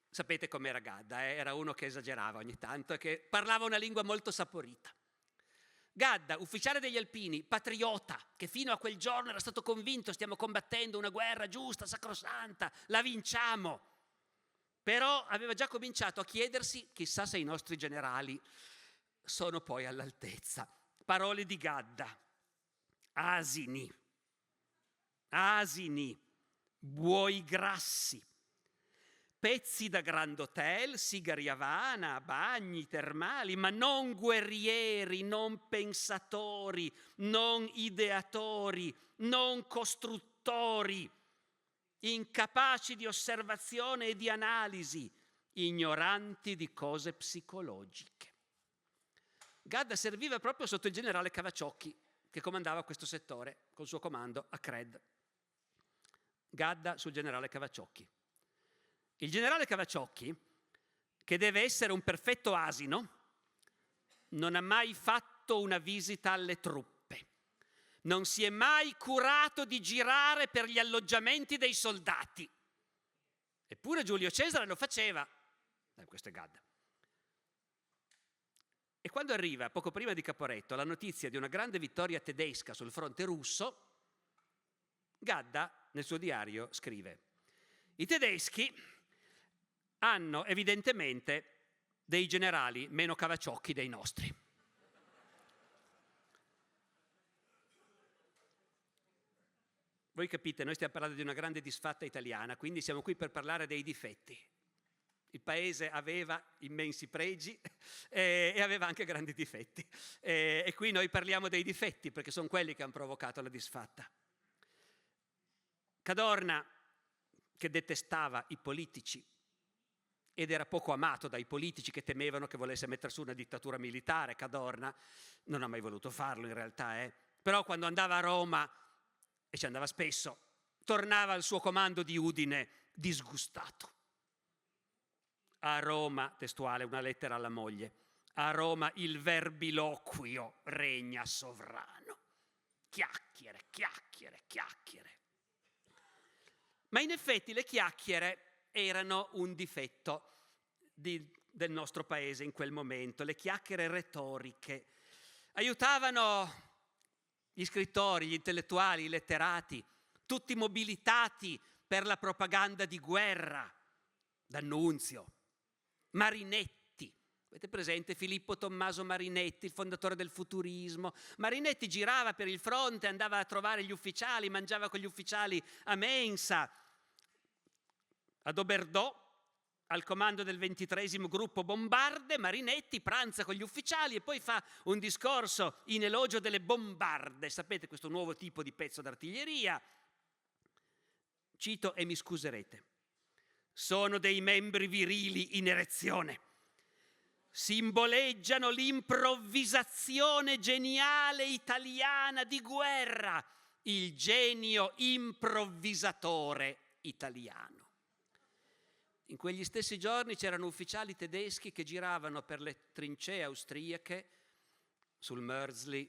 sapete com'era Gadda, era uno che esagerava ogni tanto e che parlava una lingua molto saporita. Gadda, ufficiale degli Alpini, patriota, che fino a quel giorno era stato convinto: stiamo combattendo una guerra giusta, sacrosanta, la vinciamo. Però aveva già cominciato a chiedersi: chissà se i nostri generali sono poi all'altezza. Parole di Gadda: asini, buoi grassi, pezzi da Grand Hotel, sigari Havana, bagni termali, ma non guerrieri, non pensatori, non ideatori, non costruttori, incapaci di osservazione e di analisi, ignoranti di cose psicologiche. Gadda serviva proprio sotto il generale Cavacciocchi, che comandava questo settore col suo comando a Cred. Gadda sul generale Cavacciocchi. Il generale Cavacciocchi, che deve essere un perfetto asino, non ha mai fatto una visita alle truppe, non si è mai curato di girare per gli alloggiamenti dei soldati. Eppure Giulio Cesare lo faceva. Questo è Gadda. E quando arriva, poco prima di Caporetto, la notizia di una grande vittoria tedesca sul fronte russo, Gadda nel suo diario scrive: i tedeschi hanno evidentemente dei generali meno Cavacciocchi dei nostri. Voi capite, noi stiamo parlando di una grande disfatta italiana, quindi siamo qui per parlare dei difetti. Il paese aveva immensi pregi e aveva anche grandi difetti. E qui noi parliamo dei difetti, perché sono quelli che hanno provocato la disfatta. Cadorna, che detestava i politici ed era poco amato dai politici che temevano che volesse mettere su una dittatura militare, Cadorna non ha mai voluto farlo in realtà, però quando andava a Roma, e ci andava spesso, tornava al suo comando di Udine disgustato. A Roma, testuale, una lettera alla moglie, a Roma il verbiloquio regna sovrano. Chiacchiere, chiacchiere, chiacchiere. Ma in effetti le chiacchiere erano un difetto del nostro paese in quel momento, le chiacchiere retoriche. Aiutavano gli scrittori, gli intellettuali, i letterati, tutti mobilitati per la propaganda di guerra. D'Annunzio, Marinetti. Avete presente Filippo Tommaso Marinetti, il fondatore del futurismo? Marinetti girava per il fronte, andava a trovare gli ufficiali, mangiava con gli ufficiali a mensa. Ad Oberdo, al comando del 23° gruppo bombarde, Marinetti pranza con gli ufficiali e poi fa un discorso in elogio delle bombarde. Sapete, questo nuovo tipo di pezzo d'artiglieria. Cito e mi scuserete. Sono dei membri virili in erezione. Simboleggiano l'improvvisazione geniale italiana di guerra, il genio improvvisatore italiano. In quegli stessi giorni c'erano ufficiali tedeschi che giravano per le trincee austriache sul Mörzli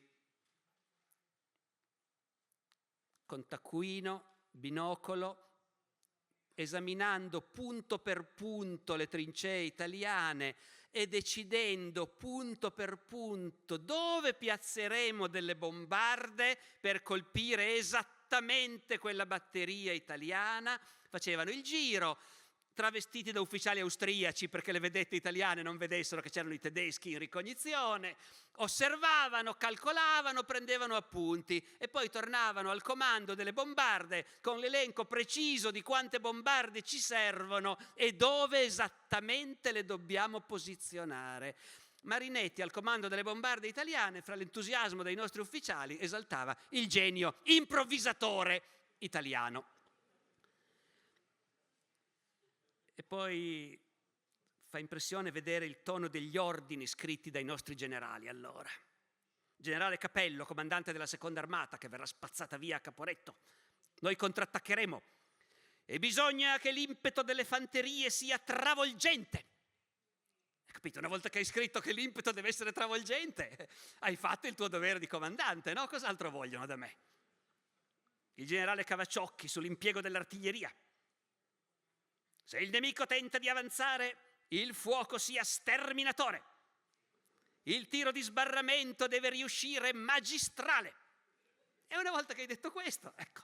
con taccuino, binocolo, esaminando punto per punto le trincee italiane e decidendo punto per punto dove piazzeremo delle bombarde per colpire esattamente quella batteria italiana. Facevano il giro, travestiti da ufficiali austriaci perché le vedette italiane non vedessero che c'erano i tedeschi in ricognizione, osservavano, calcolavano, prendevano appunti e poi tornavano al comando delle bombarde con l'elenco preciso di quante bombarde ci servono e dove esattamente le dobbiamo posizionare. Marinetti, al comando delle bombarde italiane, fra l'entusiasmo dei nostri ufficiali, esaltava il genio improvvisatore italiano. E poi fa impressione vedere il tono degli ordini scritti dai nostri generali allora. Generale Capello, comandante della seconda armata, che verrà spazzata via a Caporetto. Noi contrattaccheremo e bisogna che l'impeto delle fanterie sia travolgente. Hai capito? Una volta che hai scritto che l'impeto deve essere travolgente, hai fatto il tuo dovere di comandante, no? Cos'altro vogliono da me? Il generale Cavacciocchi sull'impiego dell'artiglieria. Se il nemico tenta di avanzare, il fuoco sia sterminatore. Il tiro di sbarramento deve riuscire magistrale. E una volta che hai detto questo, ecco.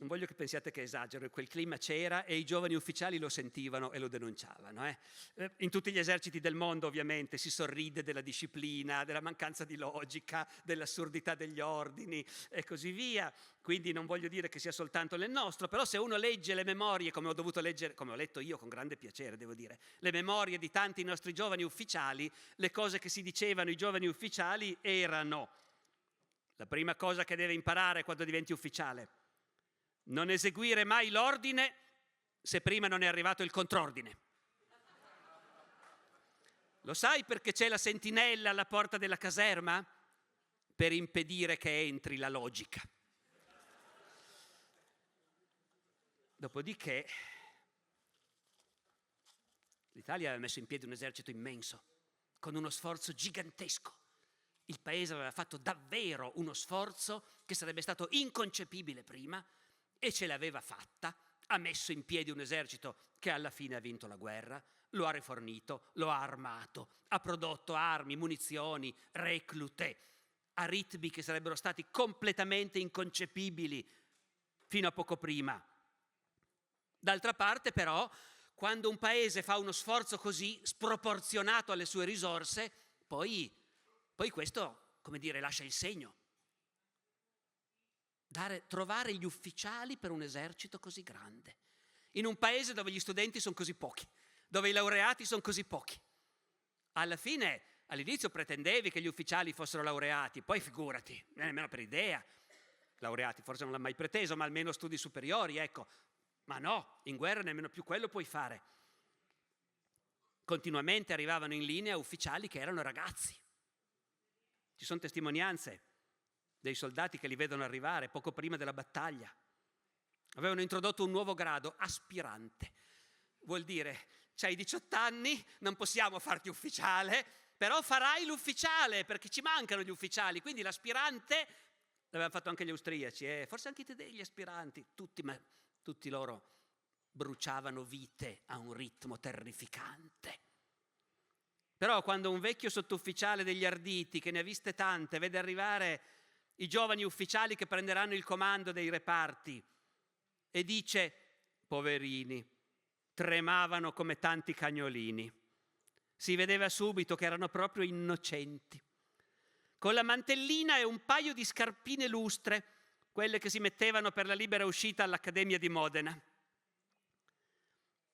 Non voglio che pensiate che esagero, quel clima c'era e i giovani ufficiali lo sentivano e lo denunciavano. In tutti gli eserciti del mondo ovviamente si sorride della disciplina, della mancanza di logica, dell'assurdità degli ordini e così via. Quindi non voglio dire che sia soltanto nel nostro, però se uno legge le memorie, come ho dovuto leggere, come ho letto io con grande piacere devo dire, le memorie di tanti nostri giovani ufficiali, le cose che si dicevano i giovani ufficiali erano: la prima cosa che deve imparare quando diventi ufficiale, non eseguire mai l'ordine se prima non è arrivato il contrordine. Lo sai perché c'è la sentinella alla porta della caserma? Per impedire che entri la logica. Dopodiché l'Italia aveva messo in piedi un esercito immenso, con uno sforzo gigantesco. Il paese aveva fatto davvero uno sforzo che sarebbe stato inconcepibile prima, e ce l'aveva fatta, ha messo in piedi un esercito che alla fine ha vinto la guerra, lo ha rifornito, lo ha armato, ha prodotto armi, munizioni, reclute, a ritmi che sarebbero stati completamente inconcepibili fino a poco prima. D'altra parte però, quando un paese fa uno sforzo così sproporzionato alle sue risorse, poi questo, come dire, lascia il segno. Trovare gli ufficiali per un esercito così grande, in un paese dove gli studenti sono così pochi, dove i laureati sono così pochi. Alla fine, all'inizio pretendevi che gli ufficiali fossero laureati, poi figurati, nemmeno per idea. Laureati forse non l'ha mai preteso, ma almeno studi superiori, ecco. Ma no, in guerra nemmeno più quello puoi fare. Continuamente arrivavano in linea ufficiali che erano ragazzi. Ci sono testimonianze dei soldati che li vedono arrivare poco prima della battaglia. Avevano introdotto un nuovo grado, aspirante. Vuol dire, c'hai 18 anni, non possiamo farti ufficiale, però farai l'ufficiale, perché ci mancano gli ufficiali. Quindi l'aspirante, l'avevano fatto anche gli austriaci, forse anche gli aspiranti, tutti loro bruciavano vite a un ritmo terrificante. Però quando un vecchio sottufficiale degli arditi, che ne ha viste tante, vede arrivare i giovani ufficiali che prenderanno il comando dei reparti, e dice: poverini, tremavano come tanti cagnolini. Si vedeva subito che erano proprio innocenti, con la mantellina e un paio di scarpine lustre, quelle che si mettevano per la libera uscita all'Accademia di Modena.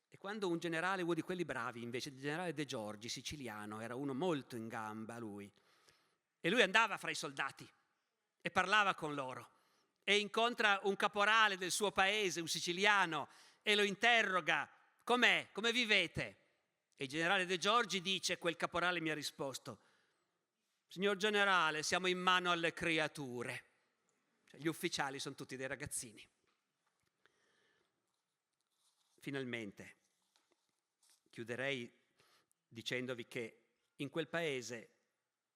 E quando un generale, uno di quelli bravi invece, il generale De Giorgi, siciliano, era uno molto in gamba lui, e lui andava fra i soldati e parlava con loro, e incontra un caporale del suo paese, un siciliano, e lo interroga: com'è? Come vivete? E il generale De Giorgi dice: quel caporale mi ha risposto: signor generale, siamo in mano alle creature. Cioè, gli ufficiali sono tutti dei ragazzini. Finalmente chiuderei dicendovi che in quel paese,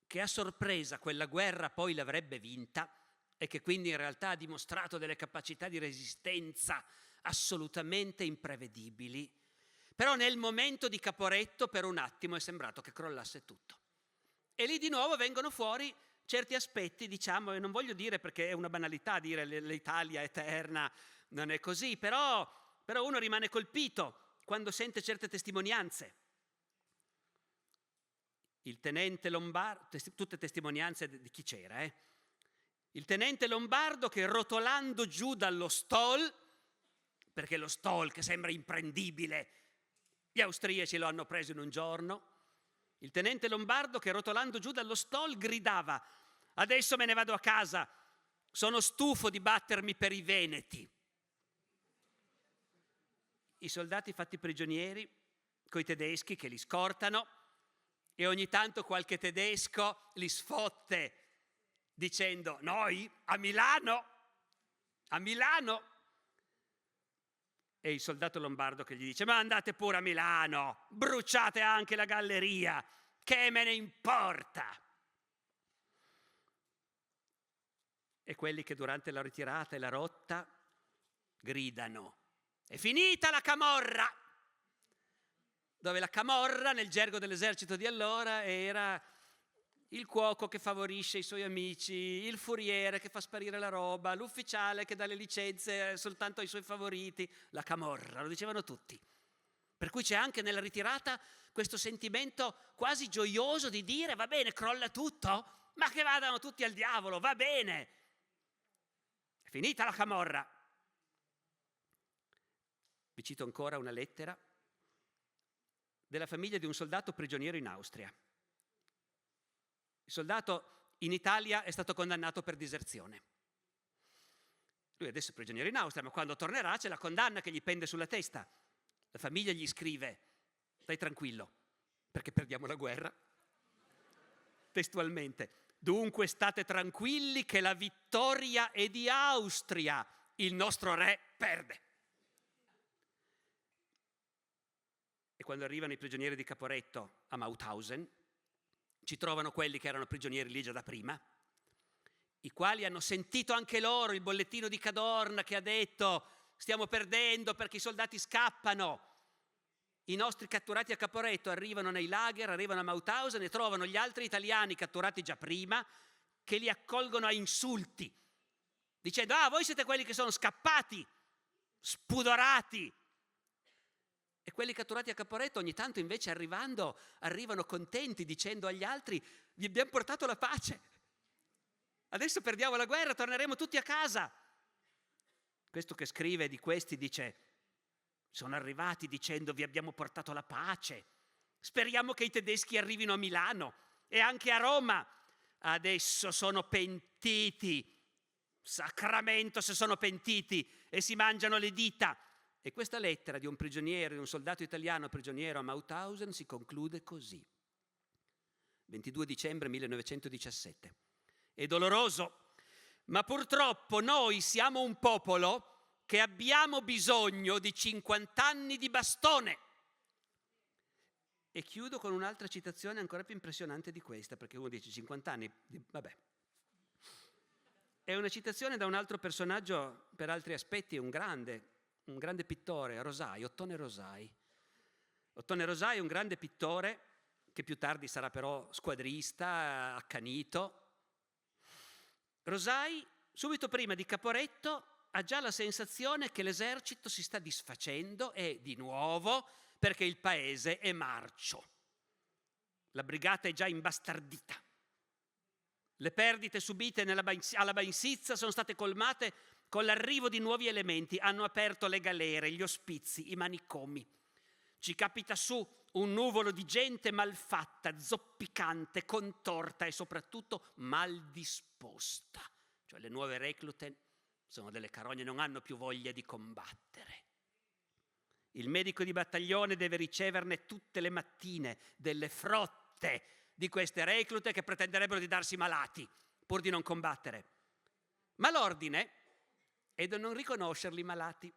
che a sorpresa quella guerra poi l'avrebbe vinta e che quindi in realtà ha dimostrato delle capacità di resistenza assolutamente imprevedibili, però nel momento di Caporetto per un attimo è sembrato che crollasse tutto. E lì di nuovo vengono fuori certi aspetti, diciamo, e non voglio dire, perché è una banalità dire l'Italia eterna, non è così, però uno rimane colpito quando sente certe testimonianze. Il tenente Lombardo, tutte testimonianze di chi c'era, il tenente Lombardo che rotolando giù dallo Stol, perché lo Stol che sembra imprendibile, gli austriaci lo hanno preso in un giorno, il tenente Lombardo che rotolando giù dallo Stol gridava: adesso me ne vado a casa, sono stufo di battermi per i veneti. I soldati fatti prigionieri coi tedeschi che li scortano, e ogni tanto qualche tedesco li sfotte dicendo: noi a Milano, a Milano. E il soldato lombardo che gli dice: ma andate pure a Milano, bruciate anche la galleria, che me ne importa. E quelli che durante la ritirata e la rotta gridano: è finita la camorra! Dove la camorra, nel gergo dell'esercito di allora, era il cuoco che favorisce i suoi amici, il furiere che fa sparire la roba, l'ufficiale che dà le licenze soltanto ai suoi favoriti. La camorra, lo dicevano tutti. Per cui c'è anche nella ritirata questo sentimento quasi gioioso di dire: va bene, crolla tutto, ma che vadano tutti al diavolo, va bene. È finita la camorra. Vi cito ancora una lettera della famiglia di un soldato prigioniero in Austria. Il soldato in Italia è stato condannato per diserzione. Lui adesso è prigioniero in Austria, ma quando tornerà c'è la condanna che gli pende sulla testa. La famiglia gli scrive: stai tranquillo, perché perdiamo la guerra. Testualmente: dunque state tranquilli che la vittoria è di Austria, il nostro re perde. E quando arrivano i prigionieri di Caporetto a Mauthausen, ci trovano quelli che erano prigionieri lì già da prima, i quali hanno sentito anche loro il bollettino di Cadorna che ha detto: stiamo perdendo perché i soldati scappano. I nostri catturati a Caporetto arrivano nei lager, arrivano a Mauthausen e trovano gli altri italiani catturati già prima che li accolgono a insulti, dicendo: ah, voi siete quelli che sono scappati, spudorati. E quelli catturati a Caporetto ogni tanto invece arrivano contenti dicendo agli altri: vi abbiamo portato la pace, adesso perdiamo la guerra, torneremo tutti a casa. Questo che scrive di questi dice: sono arrivati dicendo vi abbiamo portato la pace, speriamo che i tedeschi arrivino a Milano e anche a Roma. Adesso sono pentiti, sacramento se sono pentiti, e si mangiano le dita. E questa lettera di un prigioniero, di un soldato italiano prigioniero a Mauthausen si conclude così: 22 dicembre 1917. È doloroso, ma purtroppo noi siamo un popolo che abbiamo bisogno di 50 anni di bastone. E chiudo con un'altra citazione ancora più impressionante di questa, perché uno dice 50 anni, vabbè. È una citazione da un altro personaggio, per altri aspetti un grande pittore, Rosai, Ottone Rosai. Ottone Rosai è un grande pittore che più tardi sarà però squadrista, accanito. Rosai, subito prima di Caporetto, ha già la sensazione che l'esercito si sta disfacendo e, di nuovo, perché il paese è marcio. La brigata è già imbastardita. Le perdite subite alla Bansizza sono state colmate con l'arrivo di nuovi elementi. Hanno aperto le galere, gli ospizi, i manicomi. Ci capita su un nuvolo di gente malfatta, zoppicante, contorta e soprattutto mal disposta. Cioè le nuove reclute sono delle carogne, non hanno più voglia di combattere. Il medico di battaglione deve riceverne tutte le mattine delle frotte di queste reclute che pretenderebbero di darsi malati pur di non combattere. Ma l'ordine è di non riconoscerli malati.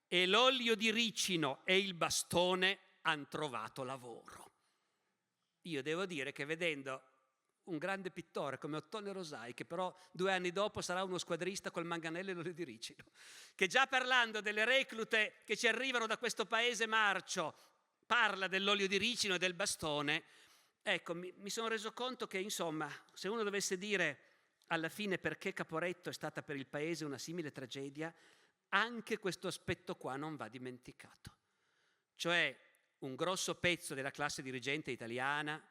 E l'olio di ricino e il bastone hanno trovato lavoro. Io devo dire che vedendo un grande pittore come Ottone Rosai, che però 2 anni dopo sarà uno squadrista col manganello e l'olio di ricino, che già parlando delle reclute che ci arrivano da questo paese marcio, parla dell'olio di ricino e del bastone, ecco, mi sono reso conto che, insomma, se uno dovesse dire alla fine perché Caporetto è stata per il paese una simile tragedia, anche questo aspetto qua non va dimenticato. Cioè un grosso pezzo della classe dirigente italiana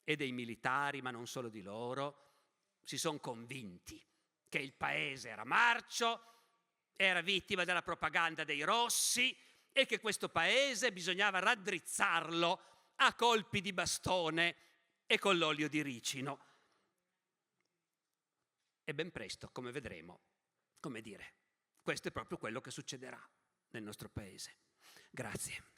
e dei militari, ma non solo di loro, si sono convinti che il paese era marcio, era vittima della propaganda dei rossi e che questo paese bisognava raddrizzarlo a colpi di bastone e con l'olio di ricino. E ben presto, come vedremo, come dire, questo è proprio quello che succederà nel nostro paese. Grazie.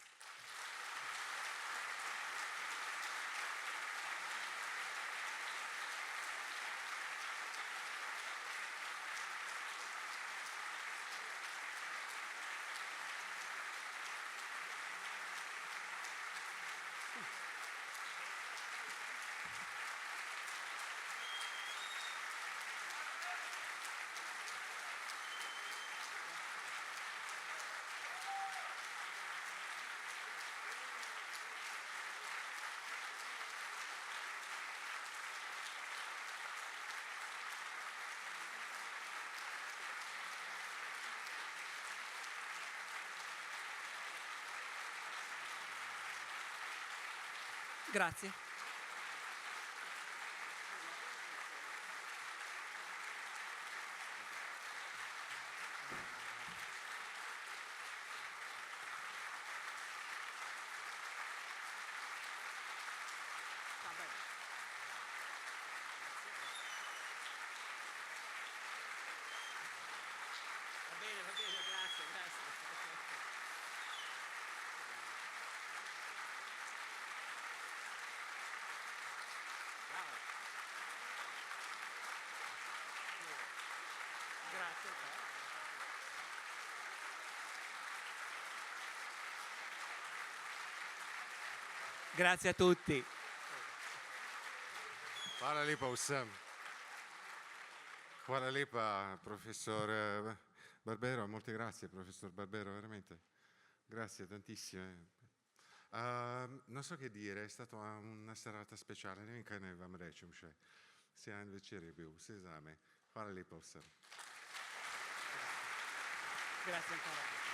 Grazie. Va bene, grazie. Grazie. Grazie a tutti. Hvala lepa vsem. Hvala lepa, professor Barbero. Molte grazie, professor Barbero, veramente. Grazie tantissime. Non so che dire, è stata una serata speciale. Ne vem, kaj naj vam rečem še. Sjajen večer je bil, vse zame. Hvala lepa vsem. Grazie ancora.